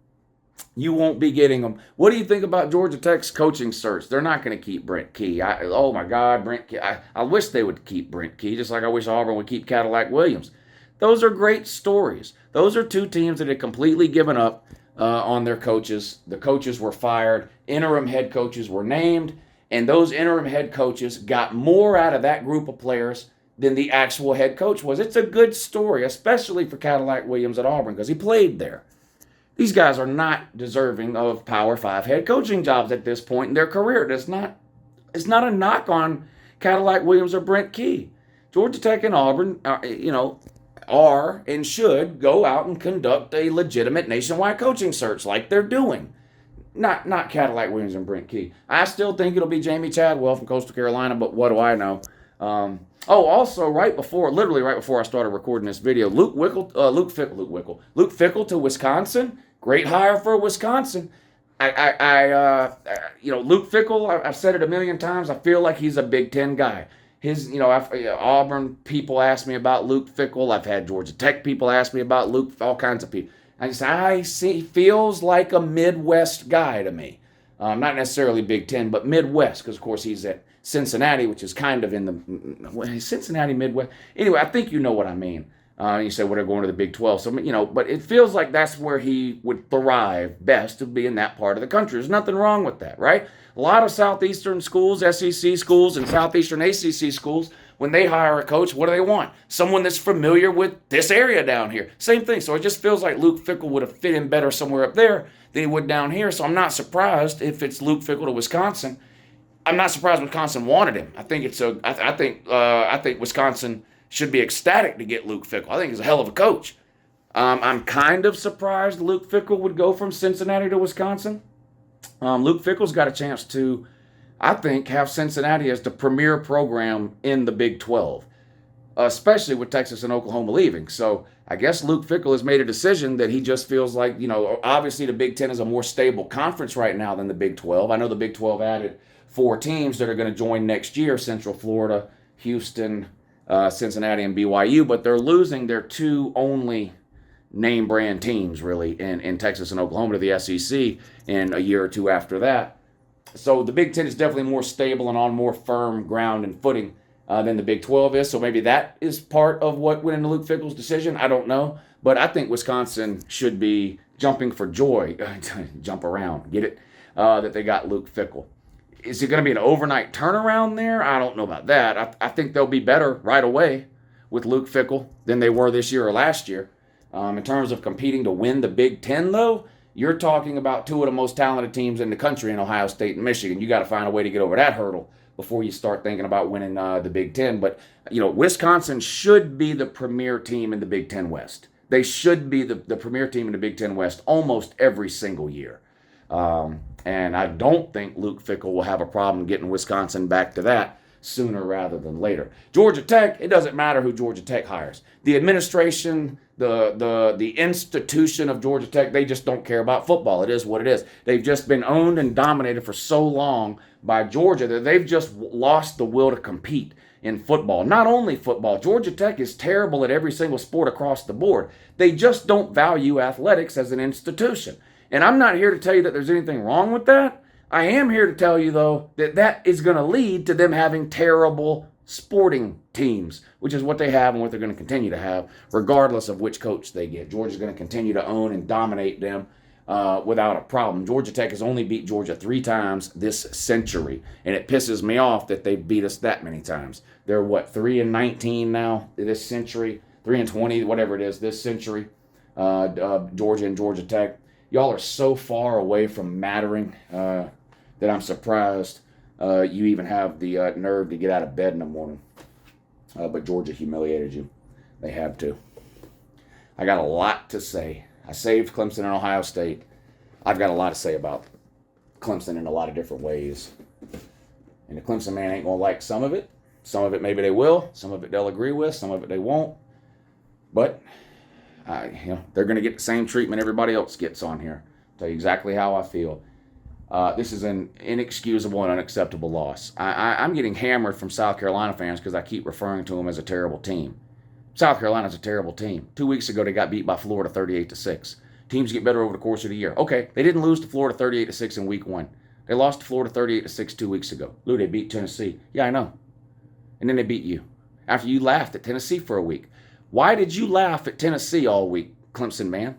Speaker 1: You won't be getting them. What do you think about Georgia Tech's coaching search? They're not going to keep Brent Key. Oh my God, Brent Key. I wish they would keep Brent Key, just like I wish Auburn would keep Cadillac Williams. Those are great stories. Those are two teams that had completely given up on their coaches. The coaches were fired. Interim head coaches were named. And those interim head coaches got more out of that group of players than the actual head coach was. It's a good story, especially for Cadillac Williams at Auburn, because he played there. These guys are not deserving of Power 5 head coaching jobs at this point in their career. It's not a knock on Cadillac Williams or Brent Key. Georgia Tech and Auburn, are and should go out and conduct a legitimate nationwide coaching search like they're doing. Not Cadillac Williams and Brent Key. I still think it'll be Jamie Chadwell from Coastal Carolina, but what do I know? Also, literally right before I started recording this video, Luke Fickell to Wisconsin. Great hire for Wisconsin. Luke Fickell, I've said it a million times, I feel like he's a Big Ten guy. Auburn people ask me about Luke Fickell. I've had Georgia Tech people ask me about Luke, all kinds of people. He feels like a Midwest guy to me. Not necessarily Big Ten, but Midwest, because, of course, he's at Cincinnati, which is kind of in the Cincinnati Midwest. Anyway, I think you know what I mean. You say, they're going to the Big 12. So, but it feels like that's where he would thrive best, to be in that part of the country. There's nothing wrong with that, right? A lot of Southeastern schools, SEC schools, and Southeastern ACC schools, when they hire a coach, what do they want? Someone that's familiar with this area down here. Same thing. So it just feels like Luke Fickell would have fit in better somewhere up there than he would down here. So I'm not surprised if it's Luke Fickell to Wisconsin. I'm not surprised Wisconsin wanted him. I think I think Wisconsin should be ecstatic to get Luke Fickell. I think he's a hell of a coach. I'm kind of surprised Luke Fickell would go from Cincinnati to Wisconsin. Luke Fickell's got a chance to, I think, have Cincinnati as the premier program in the Big 12, especially with Texas and Oklahoma leaving. So I guess Luke Fickell has made a decision that he just feels like, obviously the Big 10 is a more stable conference right now than the Big 12. I know the Big 12 added 4 teams that are going to join next year: Central Florida, Houston, Cincinnati, and BYU, but they're losing their 2 only name brand teams, really, in Texas and Oklahoma to the SEC in a year or 2 after that. So the Big 10 is definitely more stable and on more firm ground and footing than the Big 12 is. So maybe that is part of what went into Luke Fickell's decision. I don't know. But I think Wisconsin should be jumping for joy. Jump around. Get it? That they got Luke Fickell. Is it going to be an overnight turnaround there? I don't know about that. I think they'll be better right away with Luke Fickell than they were this year or last year. In terms of competing to win the Big 10, though, you're talking about 2 of the most talented teams in the country in Ohio State and Michigan. You got to find a way to get over that hurdle before you start thinking about winning the Big 10. But, Wisconsin should be the premier team in the Big 10 West. They should be the premier team in the Big 10 West almost every single year. And I don't think Luke Fickell will have a problem getting Wisconsin back to that sooner rather than later. Georgia Tech, it doesn't matter who Georgia Tech hires. The administration, the institution of Georgia Tech, they just don't care about football. It is what it is. They've just been owned and dominated for so long by Georgia that they've just lost the will to compete in football. Not only football, Georgia Tech is terrible at every single sport across the board. They just don't value athletics as an institution. And I'm not here to tell you that there's anything wrong with that. I am here to tell you, though, that is going to lead to them having terrible sporting teams, which is what they have and what they're going to continue to have, regardless of which coach they get. Georgia's going to continue to own and dominate them without a problem. Georgia Tech has only beat Georgia 3 times this century, and it pisses me off that they beat us that many times. They're, 3-19 now this century, 3-20, whatever it is, this century, Georgia and Georgia Tech. Y'all are so far away from mattering that I'm surprised you even have the nerve to get out of bed in the morning. But Georgia humiliated you. They had to. I got a lot to say. I saved Clemson and Ohio State. I've got a lot to say about Clemson in a lot of different ways. And the Clemson man ain't going to like some of it. Some of it maybe they will. Some of it they'll agree with. Some of it they won't. But they're going to get the same treatment everybody else gets on here. I'll tell you exactly how I feel. This is an inexcusable and unacceptable loss. I'm getting hammered from South Carolina fans because I keep referring to them as a terrible team. South Carolina's a terrible team. 2 weeks ago, they got beat by Florida 38-6. Teams get better over the course of the year. Okay, they didn't lose to Florida 38-6 in week 1. They lost to Florida 38-6 2 weeks ago. Lou, they beat Tennessee. Yeah, I know. And then they beat you. After you laughed at Tennessee for a week. Why did you laugh at Tennessee all week, Clemson man?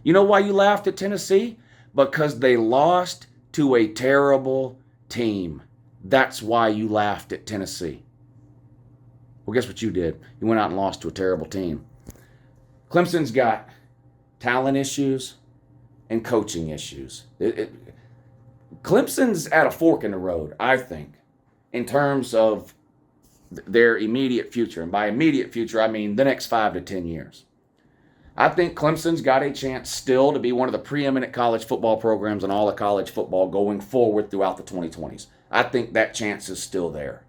Speaker 1: You know why you laughed at Tennessee? Because they lost to a terrible team. That's why you laughed at Tennessee. Well, guess what you did? You went out and lost to a terrible team. Clemson's got talent issues and coaching issues. Clemson's at a fork in the road, I think, in terms of their immediate future. And by immediate future, I mean the next 5 to 10 years. I think Clemson's got a chance still to be one of the preeminent college football programs in all of college football going forward throughout the 2020s. I think that chance is still there.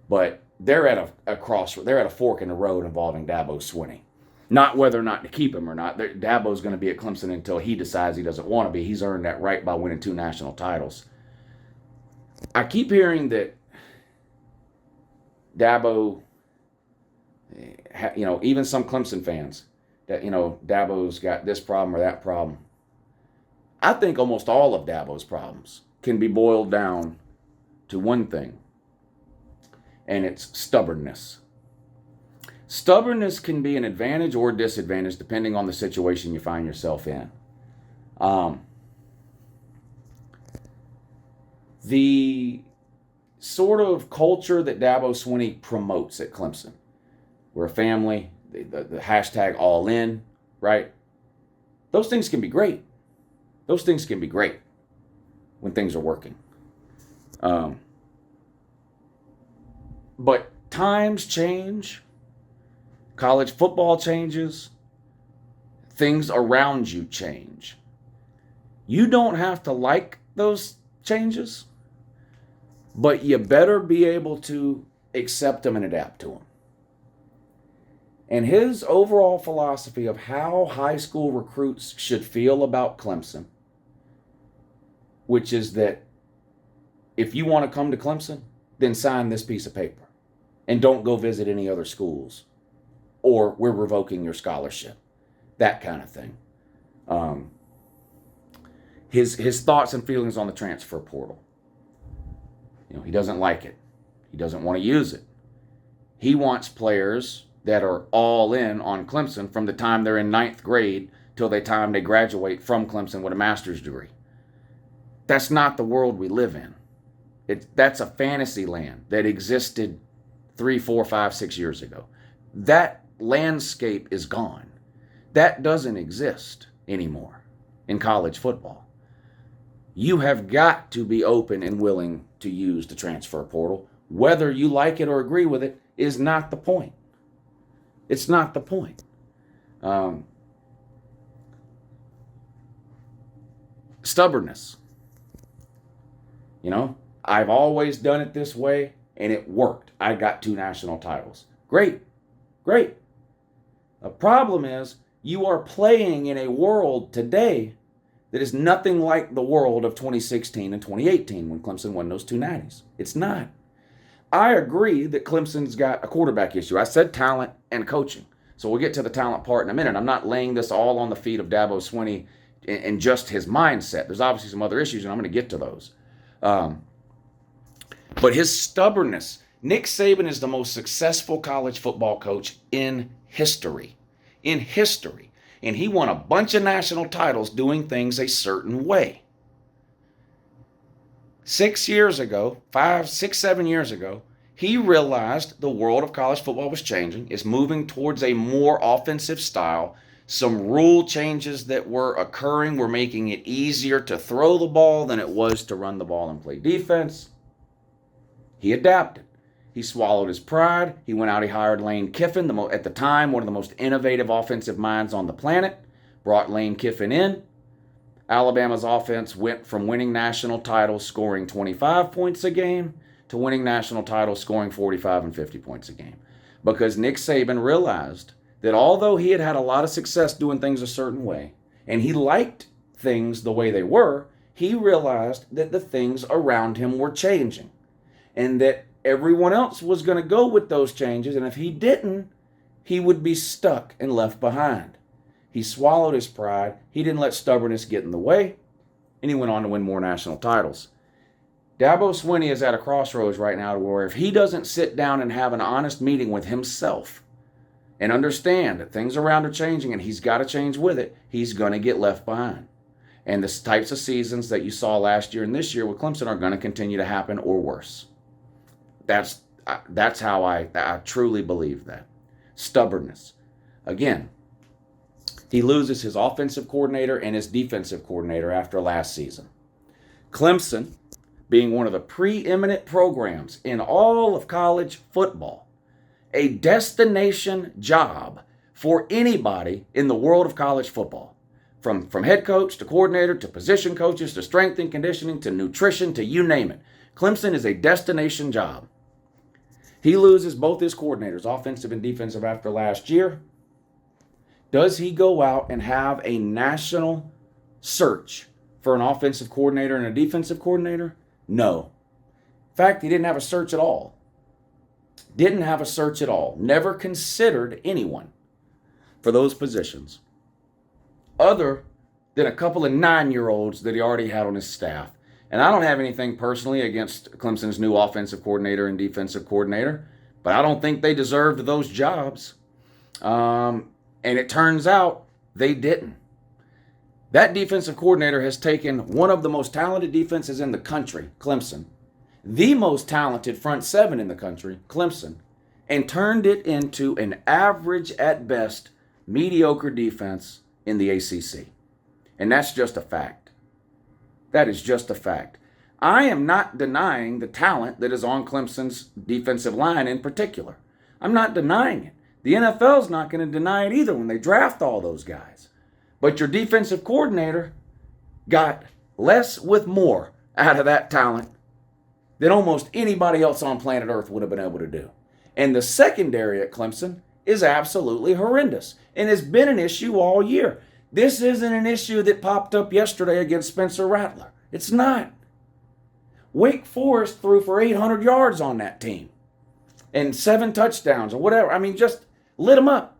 Speaker 1: But they're at a crossroad. They're at a fork in the road involving Dabo Swinney. Not whether or not to keep him or not. Dabo's going to be at Clemson until he decides he doesn't want to be. He's earned that right by winning 2 national titles. I keep hearing that Dabo, even some Clemson fans, that, Dabo's got this problem or that problem. I think almost all of Dabo's problems can be boiled down to one thing, and it's stubbornness. Stubbornness can be an advantage or disadvantage depending on the situation you find yourself in. The sort of culture that Dabo Swinney promotes at Clemson, we're a family, the hashtag all in, right? Those things can be great. Those things can be great when things are working. But times change. College football changes. Things around you change. You don't have to like those changes, but you better be able to accept them and adapt to them. And his overall philosophy of how high school recruits should feel about Clemson, which is that if you want to come to Clemson, then sign this piece of paper and don't go visit any other schools, or we're revoking your scholarship. That kind of thing. His thoughts and feelings on the transfer portal. He doesn't like it. He doesn't want to use it. He wants players that are all in on Clemson from the time they're in 9th grade till the time they graduate from Clemson with a master's degree. That's not the world we live in. That's a fantasy land that existed 3, 4, 5, 6 years ago. That landscape is gone. That doesn't exist anymore in college football. You have got to be open and willing to use the transfer portal. Whether you like it or agree with it is not the point. It's not the point. Stubbornness. I've always done it this way, and it worked. I got 2 national titles. Great. The problem is you are playing in a world today that is nothing like the world of 2016 and 2018 when Clemson won those 2 natties. It's not. I agree that Clemson's got a quarterback issue. I said talent and coaching. So we'll get to the talent part in a minute. I'm not laying this all on the feet of Dabo Swinney and just his mindset. There's obviously some other issues, and I'm going to get to those. But his stubbornness. Nick Saban is the most successful college football coach in history. In history. And he won a bunch of national titles doing things a certain way. 6 years ago, 5, 6, 7 years ago, he realized the world of college football was changing. It's moving towards a more offensive style. Some rule changes that were occurring were making it easier to throw the ball than it was to run the ball and play defense. He adapted. He swallowed his pride. He went out, he hired Lane Kiffin, at the time, one of the most innovative offensive minds on the planet. Brought Lane Kiffin in. Alabama's offense went from winning national titles scoring 25 points a game to winning national titles scoring 45 and 50 points a game. Because Nick Saban realized that although he had had a lot of success doing things a certain way, and he liked things the way they were, he realized that the things around him were changing and that everyone else was going to go with those changes, and if he didn't, he would be stuck and left behind. He swallowed his pride, he didn't let stubbornness get in the way, and he went on to win more national titles. Dabo Swinney is at a crossroads right now where if he doesn't sit down and have an honest meeting with himself and understand that things around are changing and he's got to change with it, he's going to get left behind. And the types of seasons that you saw last year and this year with Clemson are going to continue to happen or worse. That's how I truly believe that. Stubbornness. Again, he loses his offensive coordinator and his defensive coordinator after last season. Clemson, being one of the preeminent programs in all of college football, a destination job for anybody in the world of college football. From head coach to coordinator to position coaches to strength and conditioning to nutrition to you name it. Clemson is a destination job. He loses both his coordinators, offensive and defensive, after last year. Does he go out and have a national search for an offensive coordinator and a defensive coordinator? No. In fact, he didn't have a search at all. Didn't have a search at all. Never considered anyone for those positions other than a couple of 9-year-olds that he already had on his staff. And I don't have anything personally against Clemson's new offensive coordinator and defensive coordinator, but I don't think they deserved those jobs. And it turns out they didn't. That defensive coordinator has taken one of the most talented defenses in the country, Clemson, the most talented front seven in the country, Clemson, and turned it into an average at best, mediocre defense in the ACC. And that's just a fact. That is just a fact. I am not denying the talent that is on Clemson's defensive line in particular. I'm not denying it. The NFL's not going to deny it either when they draft all those guys. But your defensive coordinator got less with more out of that talent than almost anybody else on planet Earth would have been able to do. And the secondary at Clemson is absolutely horrendous and has been an issue all year. This isn't an issue that popped up yesterday against Spencer Rattler. It's not. Wake Forest threw for 800 yards on that team and 7 touchdowns or whatever. I mean, just lit them up.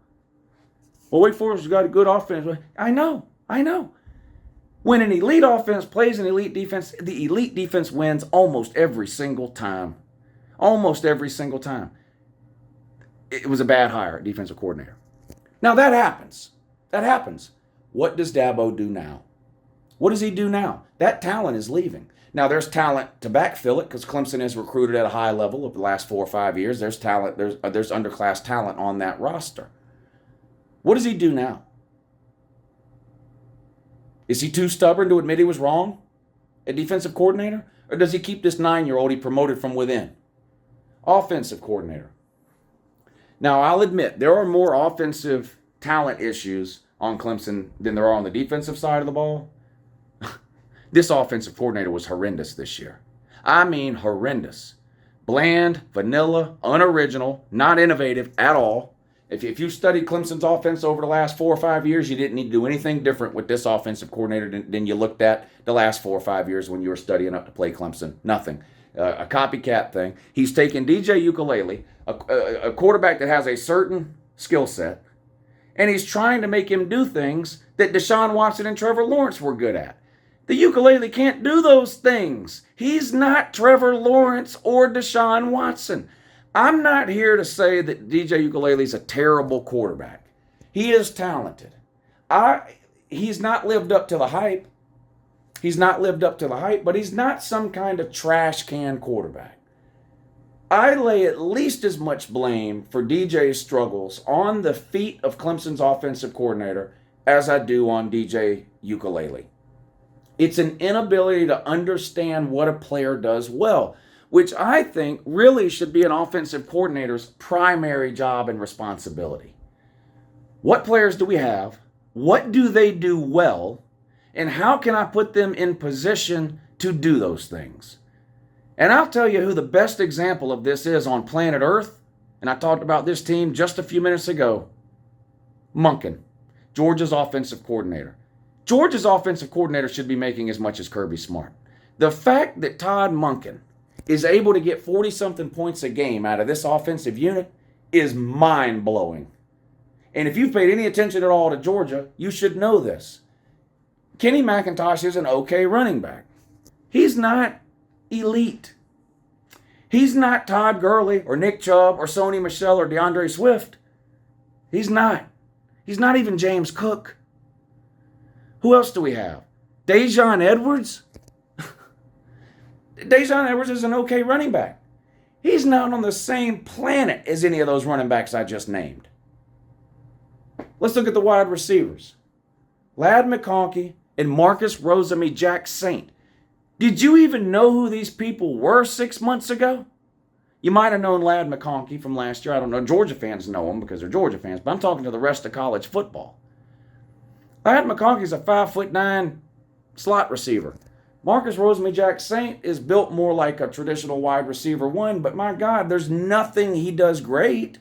Speaker 1: Well, Wake Forest has got a good offense. I know. When an elite offense plays an elite defense, the elite defense wins almost every single time. Almost every single time. It was a bad hire, defensive coordinator. Now that happens. What does Dabo do now? What does he do now? That talent is leaving. Now there's talent to backfill it because Clemson has recruited at a high level over the last 4 or 5 years. There's talent. There's underclass talent on that roster. What does he do now? Is he too stubborn to admit he was wrong at defensive coordinator? Or does he keep this 9-year-old he promoted from within? Offensive coordinator. Now, I'll admit, there are more offensive talent issues on Clemson than there are on the defensive side of the ball. This offensive coordinator was horrendous this year. I mean horrendous. Bland, vanilla, unoriginal, not innovative at all. If you studied Clemson's offense over the last 4 or 5 years, you didn't need to do anything different with this offensive coordinator than you looked at the last 4 or 5 years when you were studying up to play Clemson. Nothing. A copycat thing. He's taken DJ Ukulele, a quarterback that has a certain skill set, and he's trying to make him do things that Deshaun Watson and Trevor Lawrence were good at. The ukulele can't do those things. He's not Trevor Lawrence or Deshaun Watson. I'm not here to say that DJ Ukulele's a terrible quarterback. He is talented. He's not lived up to the hype. But he's not some kind of trash can quarterback. I lay at least as much blame for DJ's struggles on the feet of Clemson's offensive coordinator as I do on DJ Ukulele. It's an inability to understand what a player does well, which I think really should be an offensive coordinator's primary job and responsibility. What players do we have? What do they do well? And how can I put them in position to do those things? And I'll tell you who the best example of this is on planet Earth, and I talked about this team just a few minutes ago. Monken, Georgia's offensive coordinator. Georgia's offensive coordinator should be making as much as Kirby Smart. The fact that Todd Monken is able to get 40-something points a game out of this offensive unit is mind-blowing. And if you've paid any attention at all to Georgia, you should know this. Kenny McIntosh is an okay running back. He's not elite. He's not Todd Gurley or Nick Chubb or Sony Michel or DeAndre Swift. He's not. He's not even James Cook. Who else do we have? Daijun Edwards? Daijun Edwards is an okay running back. He's not on the same planet as any of those running backs I just named. Let's look at the wide receivers. Ladd McConkey and Marcus Rosemy-Jacksaint. Did you even know who these people were 6 months ago? You might have known Ladd McConkey from last year. I don't know. Georgia fans know him because they're Georgia fans, but I'm talking to the rest of college football. Ladd McConkey's a 5'9" slot receiver. Marcus Rosemy-Jacksaint is built more like a traditional wide receiver one, but my God, there's nothing he does great.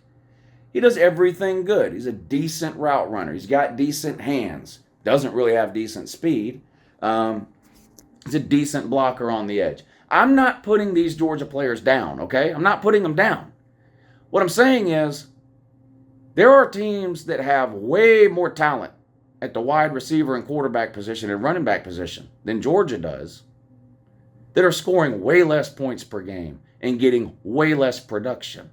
Speaker 1: He does everything good. He's a decent route runner. He's got decent hands. Doesn't really have decent speed. He's a decent blocker on the edge. I'm not putting these Georgia players down, okay? I'm not putting them down. What I'm saying is there are teams that have way more talent at the wide receiver and quarterback position and running back position than Georgia does that are scoring way less points per game and getting way less production.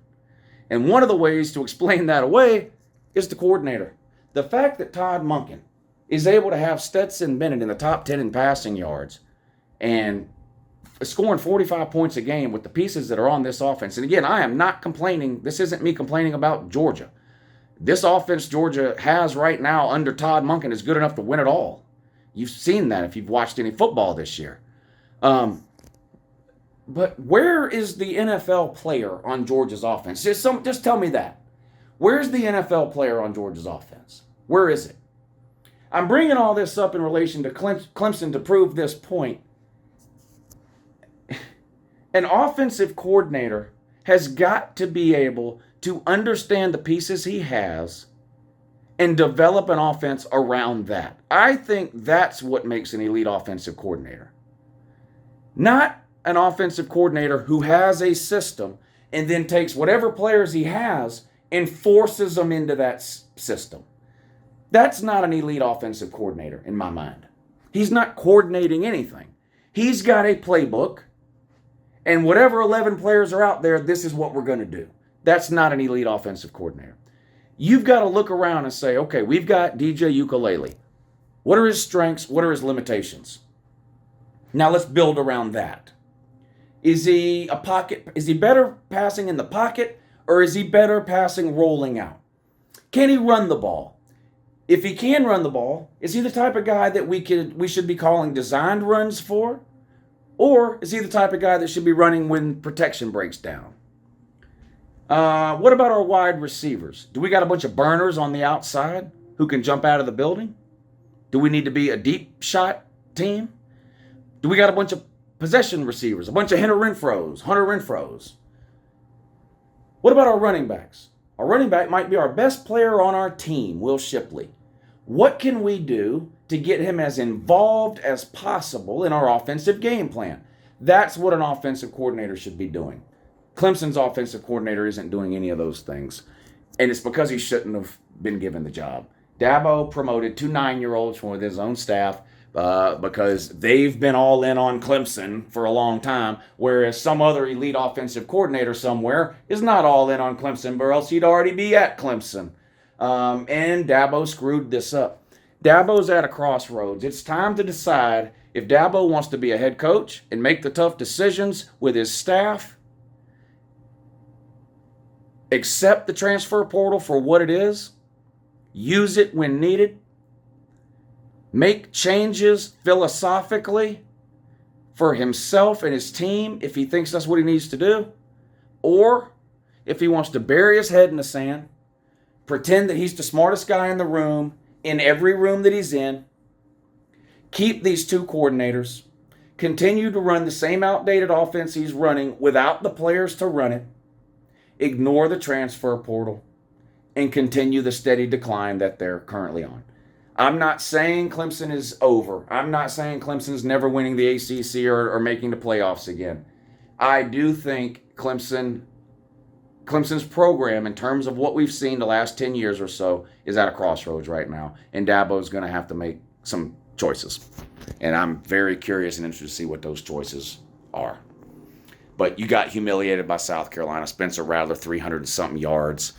Speaker 1: And one of the ways to explain that away is the coordinator. The fact that Todd Monken is able to have Stetson Bennett in the top 10 in passing yards and scoring 45 points a game with the pieces that are on this offense. And again, I am not complaining. This isn't me complaining about Georgia. This offense Georgia has right now under Todd Monken is good enough to win it all. You've seen that if you've watched any football this year. But where is the NFL player on Georgia's offense? Just tell me that. Where's the NFL player on Georgia's offense? Where is it? I'm bringing all this up in relation to Clemson to prove this point. An offensive coordinator has got to be able to understand the pieces he has and develop an offense around that. I think that's what makes an elite offensive coordinator. Not an offensive coordinator who has a system and then takes whatever players he has and forces them into that system. That's not an elite offensive coordinator in my mind. He's not coordinating anything. He's got a playbook, and whatever 11 players are out there, this is what we're going to do. That's not an elite offensive coordinator. You've got to look around and say, okay, we've got DJ Ukulele. What are his strengths? What are his limitations? Now let's build around that. Is he better passing in the pocket, or is he better passing rolling out? Can he run the ball? If he can run the ball, is he the type of guy that we should be calling designed runs for? Or is he the type of guy that should be running when protection breaks down? What about our wide receivers? Do we got a bunch of burners on the outside who can jump out of the building? Do we need to be a deep shot team? Do we got a bunch of possession receivers, a bunch of Hunter Renfros? What about our running backs? Our running back might be our best player on our team, Will Shipley. What can we do to get him as involved as possible in our offensive game plan? That's what an offensive coordinator should be doing. Clemson's offensive coordinator isn't doing any of those things, and it's because he shouldn't have been given the job. Dabo promoted 2 9-year-olds from within his own staff because they've been all in on Clemson for a long time, whereas some other elite offensive coordinator somewhere is not all in on Clemson, or else he'd already be at Clemson. And Dabo screwed this up. Dabo's at a crossroads. It's time to decide if Dabo wants to be a head coach and make the tough decisions with his staff, accept the transfer portal for what it is, use it when needed, make changes philosophically for himself and his team if he thinks that's what he needs to do, or if he wants to bury his head in the sand, pretend that he's the smartest guy in the room, in every room that he's in, keep these 2 coordinators, continue to run the same outdated offense he's running without the players to run it, ignore the transfer portal, and continue the steady decline that they're currently on. I'm not saying Clemson is over. I'm not saying Clemson's never winning the ACC or making the playoffs again. I do think Clemson's program, in terms of what we've seen the last 10 years or so, is at a crossroads right now. And Dabo's going to have to make some choices. And I'm very curious and interested to see what those choices are. But you got humiliated by South Carolina. Spencer Rattler, 300 and something yards.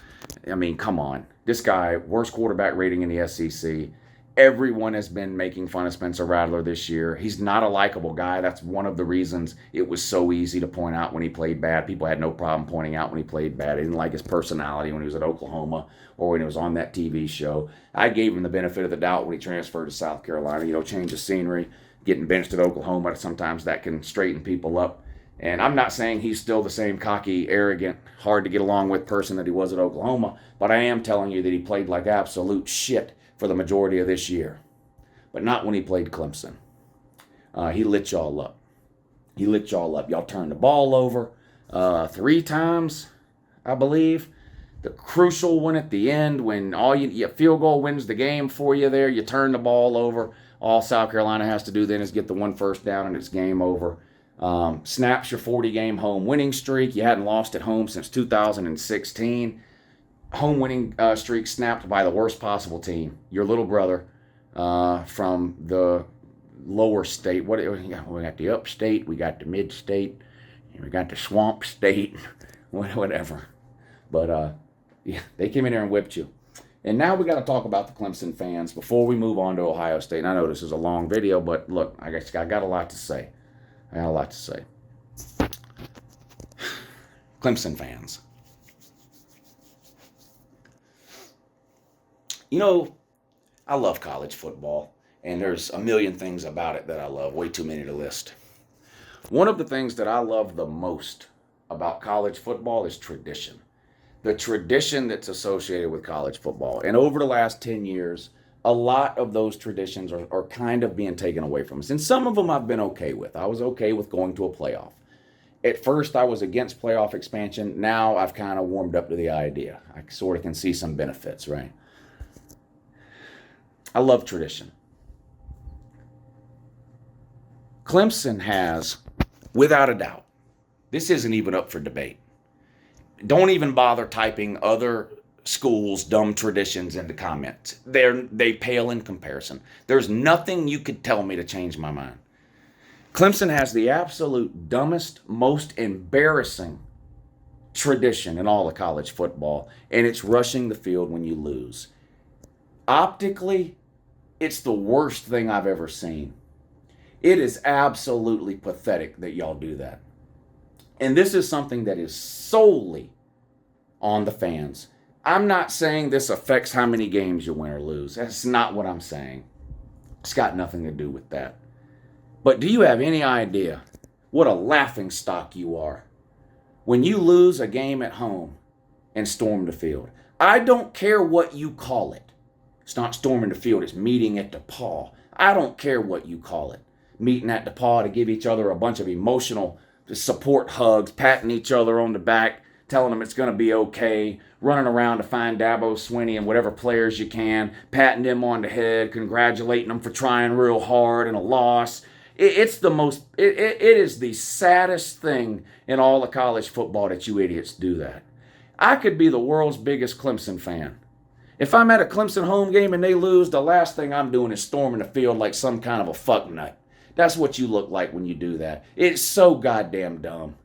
Speaker 1: I mean, come on. This guy, worst quarterback rating in the SEC. Everyone has been making fun of Spencer Rattler this year. He's not a likable guy. That's one of the reasons it was so easy to point out when he played bad. People had no problem pointing out when he played bad. They didn't like his personality when he was at Oklahoma or when he was on that TV show. I gave him the benefit of the doubt when he transferred to South Carolina. Change of scenery, getting benched at Oklahoma. Sometimes that can straighten people up. And I'm not saying he's still the same cocky, arrogant, hard to get along with person that he was at Oklahoma, but I am telling you that he played like absolute shit for the majority of this year. But not when he played Clemson. He lit y'all up. Y'all turned the ball over 3 times, I believe. The crucial one at the end when your field goal wins the game for you there. You turn the ball over. All South Carolina has to do then is get the 1 first down and it's game over. Snaps your 40-game home winning streak. You hadn't lost at home since 2016. Home winning streak snapped by the worst possible team, your little brother from the lower state. We got the upstate, we got the mid-state, we got the swamp state, whatever. But yeah, they came in there and whipped you. And now we got to talk about the Clemson fans before we move on to Ohio State. And I know this is a long video, but look, I got a lot to say. Clemson fans. I love college football, and there's a million things about it that I love, way too many to list. One of the things that I love the most about college football is tradition. The tradition that's associated with college football. And over the last 10 years, a lot of those traditions are kind of being taken away from us. And some of them I've been okay with. I was okay with going to a playoff. At first, I was against playoff expansion. Now I've kind of warmed up to the idea. I sort of can see some benefits, right? I love tradition. Clemson has, without a doubt, this isn't even up for debate. Don't even bother typing other schools' dumb traditions into comments. They pale in comparison. There's nothing you could tell me to change my mind. Clemson has the absolute dumbest, most embarrassing tradition in all of college football, and it's rushing the field when you lose. Optically, it's the worst thing I've ever seen. It is absolutely pathetic that y'all do that. And this is something that is solely on the fans. I'm not saying this affects how many games you win or lose. That's not what I'm saying. It's got nothing to do with that. But do you have any idea what a laughingstock you are when you lose a game at home and storm the field? I don't care what you call it. It's not storming the field, it's meeting at the paw. I don't care what you call it. Meeting at the paw to give each other a bunch of emotional support hugs, patting each other on the back, telling them it's going to be okay, running around to find Dabo Swinney and whatever players you can, patting them on the head, congratulating them for trying real hard in a loss. It is the saddest thing in all of college football that you idiots do that. I could be the world's biggest Clemson fan. If I'm at a Clemson home game and they lose, the last thing I'm doing is storming the field like some kind of a fucknut. That's what you look like when you do that. It's so goddamn dumb.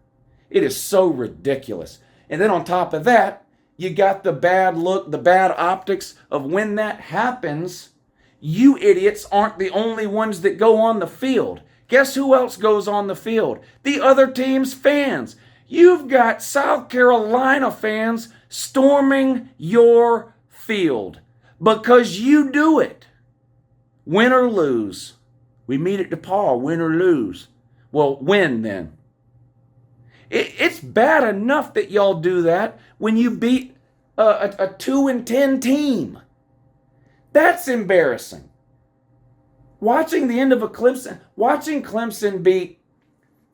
Speaker 1: It is so ridiculous. And then on top of that, you got the bad look, the bad optics of when that happens, you idiots aren't the only ones that go on the field. Guess who else goes on the field? The other team's fans. You've got South Carolina fans storming your field because you do it. Win or lose. We meet at the paw, win or lose. Well, win then. It's bad enough that y'all do that when you beat a 2-10 team. That's embarrassing. Watching the end of watching Clemson beat,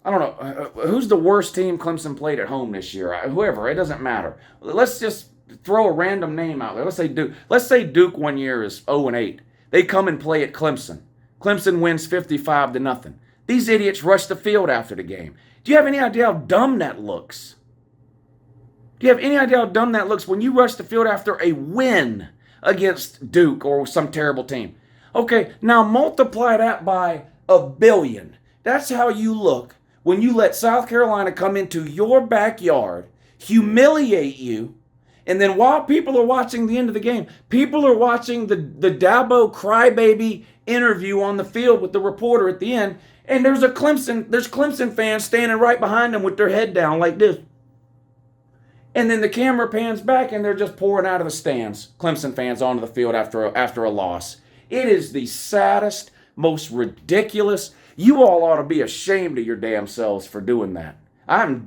Speaker 1: I don't know, who's the worst team Clemson played at home this year? Whoever, it doesn't matter. Let's just throw a random name out there. Let's say Duke. Let's say Duke one year is 0-8. They come and play at Clemson. Clemson wins 55-0. These idiots rush the field after the game. Do you have any idea how dumb that looks? Do you have any idea how dumb that looks when you rush the field after a win against Duke or some terrible team? Okay, now multiply that by 1 billion. That's how you look when you let South Carolina come into your backyard, humiliate you, and then while people are watching the end of the game, people are watching the Dabo crybaby interview on the field with the reporter at the end, and there's Clemson fans standing right behind them with their head down like this. And then the camera pans back and they're just pouring out of the stands, Clemson fans onto the field after a loss. It is the saddest, most ridiculous. You all ought to be ashamed of your damn selves for doing that. I'm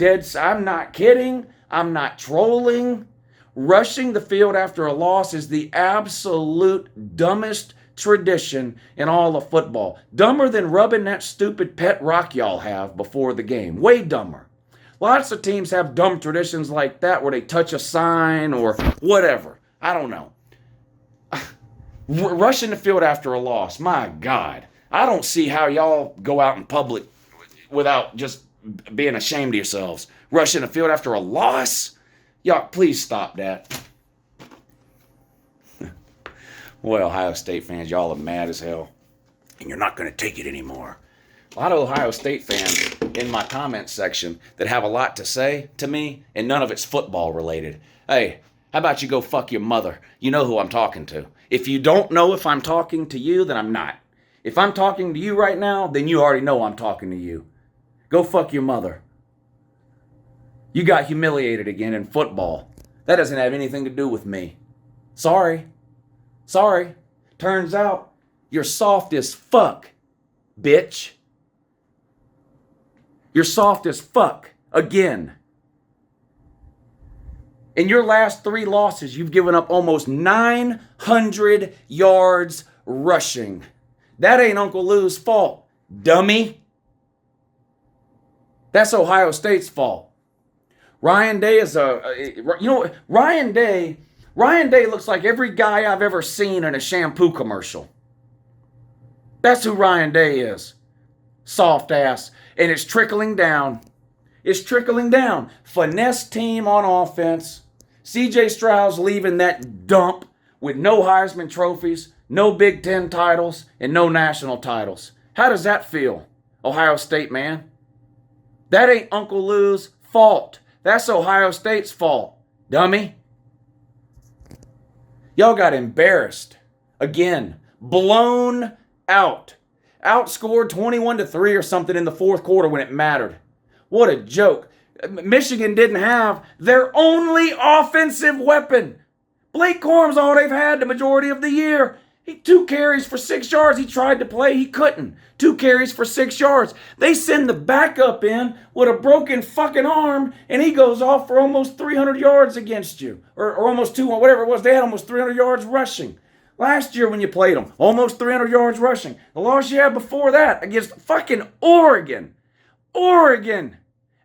Speaker 1: not kidding. I'm not trolling. Rushing the field after a loss is the absolute dumbest tradition in all of football. Dumber than rubbing that stupid pet rock y'all have before the game. Way dumber. Lots of teams have dumb traditions like that where they touch a sign or whatever. I don't know. Rushing the field after a loss. My God. I don't see how y'all go out in public without just being ashamed of yourselves. Rushing the field after a loss? Y'all, please stop that. Boy, Ohio State fans, y'all are mad as hell. And you're not going to take it anymore. A lot of Ohio State fans in my comment section that have a lot to say to me, and none of it's football related. Hey, how about you go fuck your mother? You know who I'm talking to. If you don't know if I'm talking to you, then I'm not. If I'm talking to you right now, then you already know I'm talking to you. Go fuck your mother. You got humiliated again in football. That doesn't have anything to do with me. Sorry. Turns out you're soft as fuck, bitch. You're soft as fuck again. In your last 3 losses, you've given up almost 900 yards rushing. That ain't Uncle Lou's fault, dummy. That's Ohio State's fault. Ryan Day is Ryan Day looks like every guy I've ever seen in a shampoo commercial. That's who Ryan Day is. Soft ass. And it's trickling down. It's trickling down. Finesse team on offense. C.J. Stroud's leaving that dump with no Heisman trophies, no Big Ten titles, and no national titles. How does that feel, Ohio State man? That ain't Uncle Lou's fault. That's Ohio State's fault, dummy. Y'all got embarrassed. Again, blown out. Outscored 21-3 or something in the fourth quarter when it mattered. What a joke. Michigan didn't have their only offensive weapon. Blake Corum's all they've had the majority of the year. 2 carries for 6 yards. He tried to play. He couldn't. 2 carries for 6 yards. They send the backup in with a broken fucking arm, and he goes off for almost 300 yards against you. Or almost 200, whatever it was. They had almost 300 yards rushing. Last year when you played them, almost 300 yards rushing. The loss you had before that against fucking Oregon. Oregon,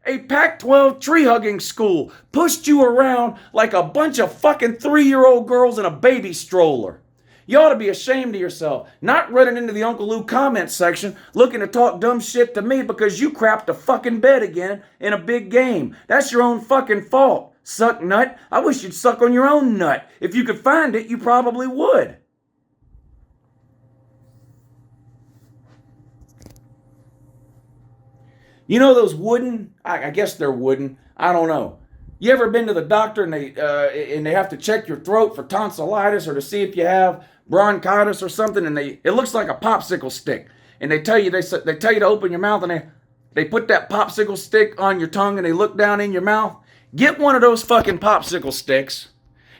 Speaker 1: a Pac-12 tree-hugging school, pushed you around like a bunch of fucking 3-year-old girls in a baby stroller. You ought to be ashamed of yourself. Not running into the Uncle Lou comment section looking to talk dumb shit to me because you crapped the fucking bed again in a big game. That's your own fucking fault. Suck nut. I wish you'd suck on your own nut. If you could find it, you probably would. You know those wooden, I guess they're wooden, I don't know. You ever been to the doctor and they have to check your throat for tonsillitis or to see if you have bronchitis or something, and it looks like a popsicle stick, and they tell you to open your mouth, and they put that popsicle stick on your tongue and they look down in your mouth? Get one of those fucking popsicle sticks,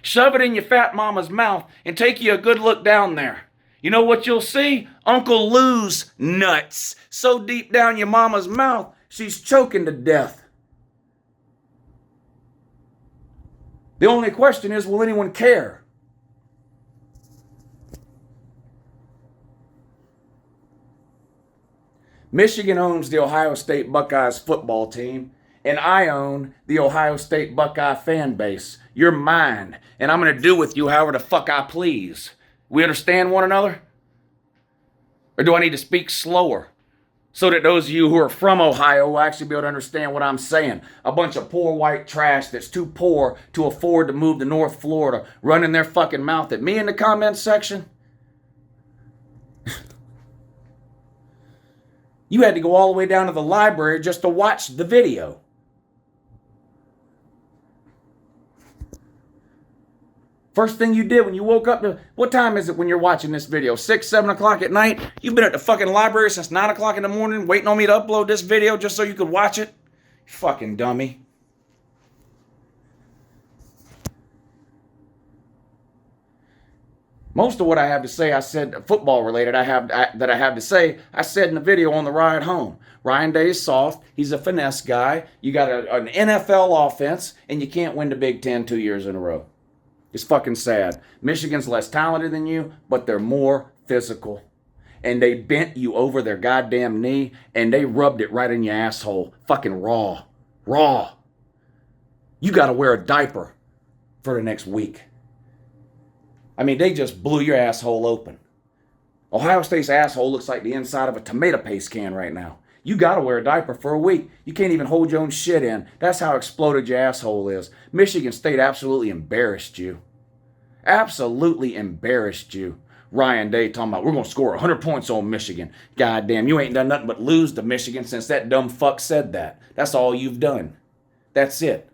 Speaker 1: shove it in your fat mama's mouth, and take you a good look down there. You know what you'll see? Uncle Lou's nuts so deep down your mama's mouth, she's choking to death. The only question is, will anyone care? Michigan owns the Ohio State Buckeyes football team, and I own the Ohio State Buckeye fan base. You're mine, and I'm going to do with you however the fuck I please. We understand one another? Or do I need to speak slower so that those of you who are from Ohio will actually be able to understand what I'm saying? A bunch of poor white trash that's too poor to afford to move to North Florida running their fucking mouth at me in the comments section? You had to go all the way down to the library just to watch the video. First thing you did when you woke up, what time is it when you're watching this video? 6, 7 o'clock at night? You've been at the fucking library since 9 o'clock in the morning waiting on me to upload this video just so you could watch it? You fucking dummy. Most of what I have to say, I said, football related, I have to say, I said in the video on the ride home. Ryan Day is soft. He's a finesse guy. You got an NFL offense, and you can't win the Big Ten 2 years in a row. It's fucking sad. Michigan's less talented than you, but they're more physical. And they bent you over their goddamn knee, and they rubbed it right in your asshole. Fucking raw. Raw. You got to wear a diaper for the next week. I mean, they just blew your asshole open. Ohio State's asshole looks like the inside of a tomato paste can right now. You got to wear a diaper for a week. You can't even hold your own shit in. That's how exploded your asshole is. Michigan State absolutely embarrassed you. Absolutely embarrassed you. Ryan Day talking about, we're going to score 100 points on Michigan. Goddamn, you ain't done nothing but lose to Michigan since that dumb fuck said that. That's all you've done. That's it.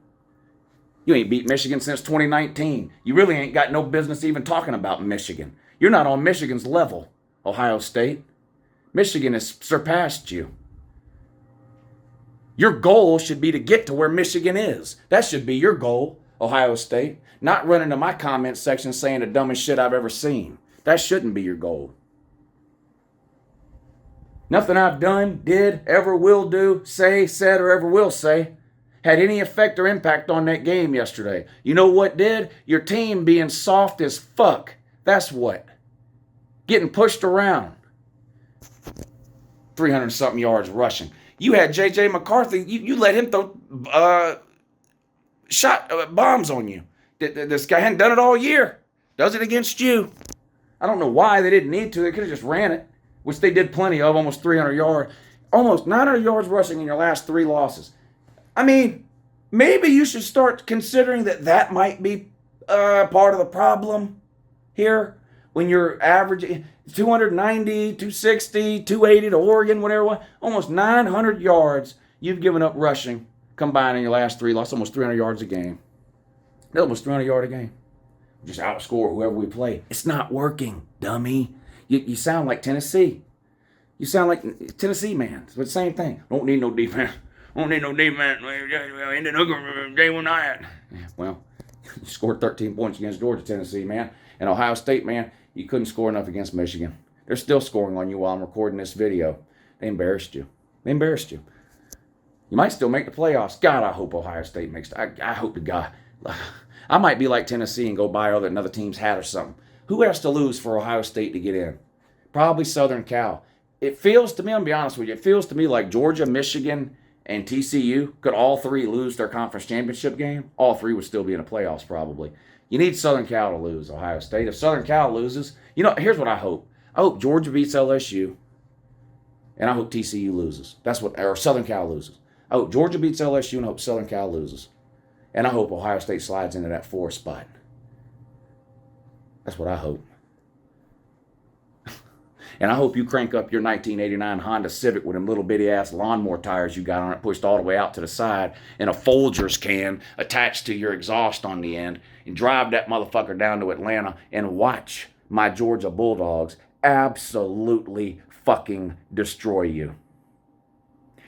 Speaker 1: You ain't beat Michigan since 2019. You really ain't got no business even talking about Michigan. You're not on Michigan's level, Ohio State. Michigan has surpassed you. Your goal should be to get to where Michigan is. That should be your goal, Ohio State. Not running to my comment section saying the dumbest shit I've ever seen. That shouldn't be your goal. Nothing I've done, did, ever will do, say, said, or ever will say had any effect or impact on that game yesterday. You know what did? Your team being soft as fuck. That's what. Getting pushed around. 300-something yards rushing. You had J.J. McCarthy. You let him throw bombs on you. This guy hadn't done it all year. Does it against you. I don't know why they didn't need to. They could have just ran it, which they did plenty of, almost 300 yards. Almost 900 yards rushing in your last 3 losses. I mean, maybe you should start considering that might be part of the problem here when you're averaging 290, 260, 280 to Oregon, whatever. Almost 900 yards you've given up rushing combined in your last 3 losses. Almost 300 yards a game. That's almost 300 yards a game. Just outscore whoever we play. It's not working, dummy. You sound like Tennessee. You sound like Tennessee, man. It's the same thing. Don't need no defense. Don't need no defense. Day one night. Well, you scored 13 points against Georgia, Tennessee, man. And Ohio State, man, you couldn't score enough against Michigan. They're still scoring on you while I'm recording this video. They embarrassed you. They embarrassed you. You might still make the playoffs. God, I hope Ohio State makes it. I hope to God. I might be like Tennessee and go buy another team's hat or something. Who has to lose for Ohio State to get in? Probably Southern Cal. It feels to me, I'm going to be honest with you, it feels to me like Georgia, Michigan, and TCU could all 3 lose their conference championship game. All 3 would still be in the playoffs probably. You need Southern Cal to lose, Ohio State. If Southern Cal loses, here's what I hope. I hope Georgia beats LSU, and I hope TCU loses. Or Southern Cal loses. I hope Georgia beats LSU, and I hope Southern Cal loses. And I hope Ohio State slides into that 4th spot. That's what I hope. And I hope you crank up your 1989 Honda Civic with them little bitty ass lawnmower tires you got on it pushed all the way out to the side and a Folgers can attached to your exhaust on the end and drive that motherfucker down to Atlanta and watch my Georgia Bulldogs absolutely fucking destroy you.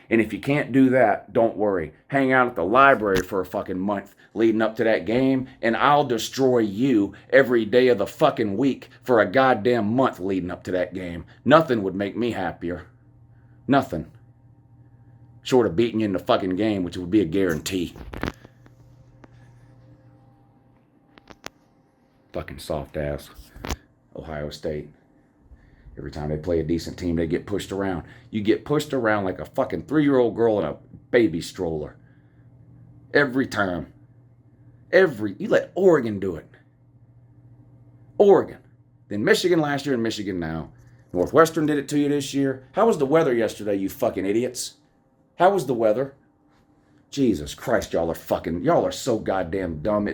Speaker 1: And if you can't do that, don't worry. Hang out at the library for a fucking month leading up to that game, and I'll destroy you every day of the fucking week for a goddamn month leading up to that game. Nothing would make me happier. Nothing. Short of beating you in the fucking game, which would be a guarantee. Fucking soft ass Ohio State. Every time they play a decent team, they get pushed around. You get pushed around like a fucking 3-year-old girl in a baby stroller. Every time. You let Oregon do it. Oregon. Then Michigan last year and Michigan now. Northwestern did it to you this year. How was the weather yesterday, you fucking idiots? How was the weather? Jesus Christ, y'all are so goddamn dumb.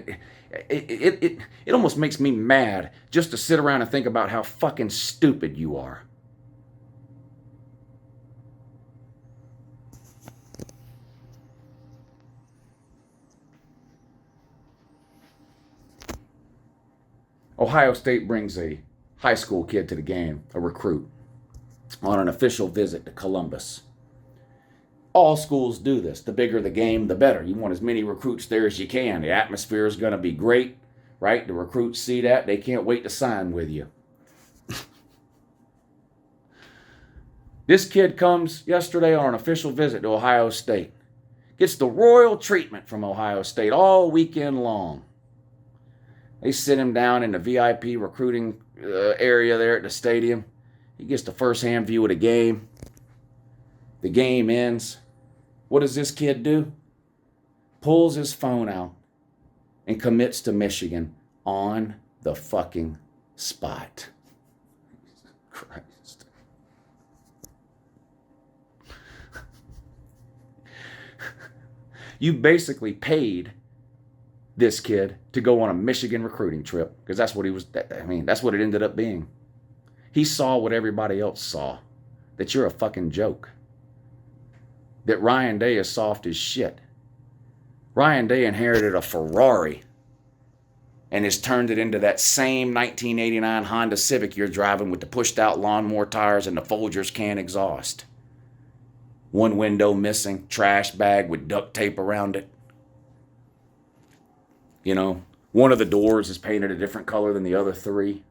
Speaker 1: It almost makes me mad just to sit around and think about how fucking stupid you are. Ohio State brings a high school kid to the game, a recruit, on an official visit to Columbus. All schools do this. The bigger the game, the better. You want as many recruits there as you can. The atmosphere is going to be great, right? The recruits see that. They can't wait to sign with you. This kid comes yesterday on an official visit to Ohio State. Gets the royal treatment from Ohio State all weekend long. They sit him down in the VIP recruiting area there at the stadium. He gets the first-hand view of the game. The game ends. What does this kid do? Pulls his phone out and commits to Michigan on the fucking spot. Christ. You basically paid this kid to go on a Michigan recruiting trip because that's what that's what it ended up being. He saw what everybody else saw, that you're a fucking joke. That Ryan Day is soft as shit. Ryan Day inherited a Ferrari and has turned it into that same 1989 Honda Civic you're driving with the pushed out lawnmower tires and the Folgers can exhaust. One window missing, trash bag with duct tape around it. You know, one of the doors is painted a different color than the other three.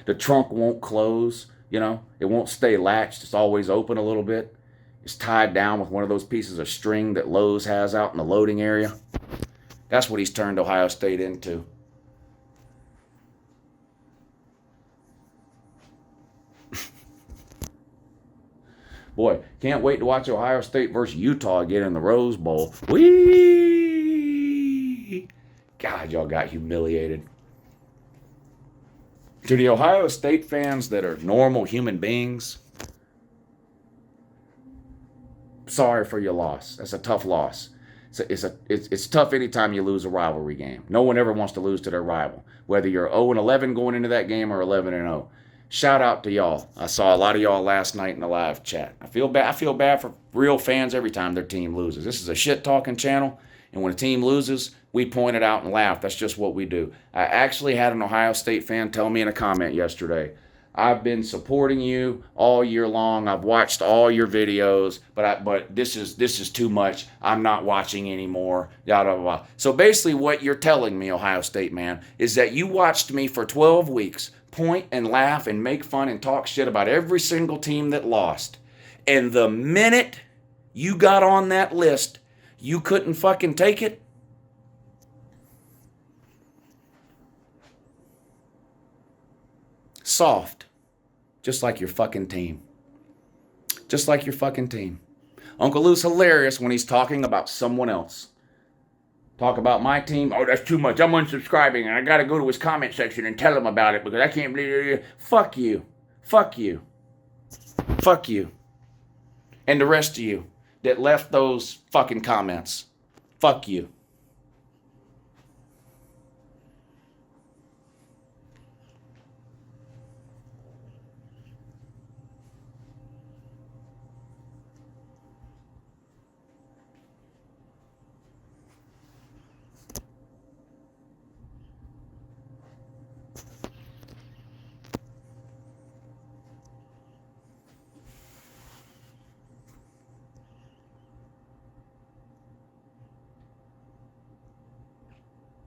Speaker 1: The trunk won't close, you know. It won't stay latched. It's always open a little bit. It's tied down with one of those pieces of string that Lowe's has out in the loading area. That's what he's turned Ohio State into. Boy, can't wait to watch Ohio State versus Utah again in the Rose Bowl. Whee! God, y'all got humiliated. To the Ohio State fans that are normal human beings, sorry for your loss. That's a tough loss. It's tough anytime you lose a rivalry game. No one ever wants to lose to their rival, whether you're 0-11 going into that game or 11-0. Shout out to y'all. I saw a lot of y'all last night in the live chat. I feel bad for real fans every time their team loses. This is a shit-talking channel, and when a team loses, we point it out and laugh. That's just what we do. I actually had an Ohio State fan tell me in a comment yesterday, I've been supporting you all year long. I've watched all your videos, but this is too much. I'm not watching anymore. Yada blah, blah. So basically what you're telling me, Ohio State man, is that you watched me for 12 weeks point and laugh and make fun and talk shit about every single team that lost. And the minute you got on that list, you couldn't fucking take it? Soft. Just like your fucking team. Just like your fucking team. Uncle Lou's hilarious when he's talking about someone else. Talk about my team. Oh, that's too much. I'm unsubscribing and I got to go to his comment section and tell him about it because I can't believe it. Fuck you. Fuck you. Fuck you. And the rest of you that left those fucking comments. Fuck you.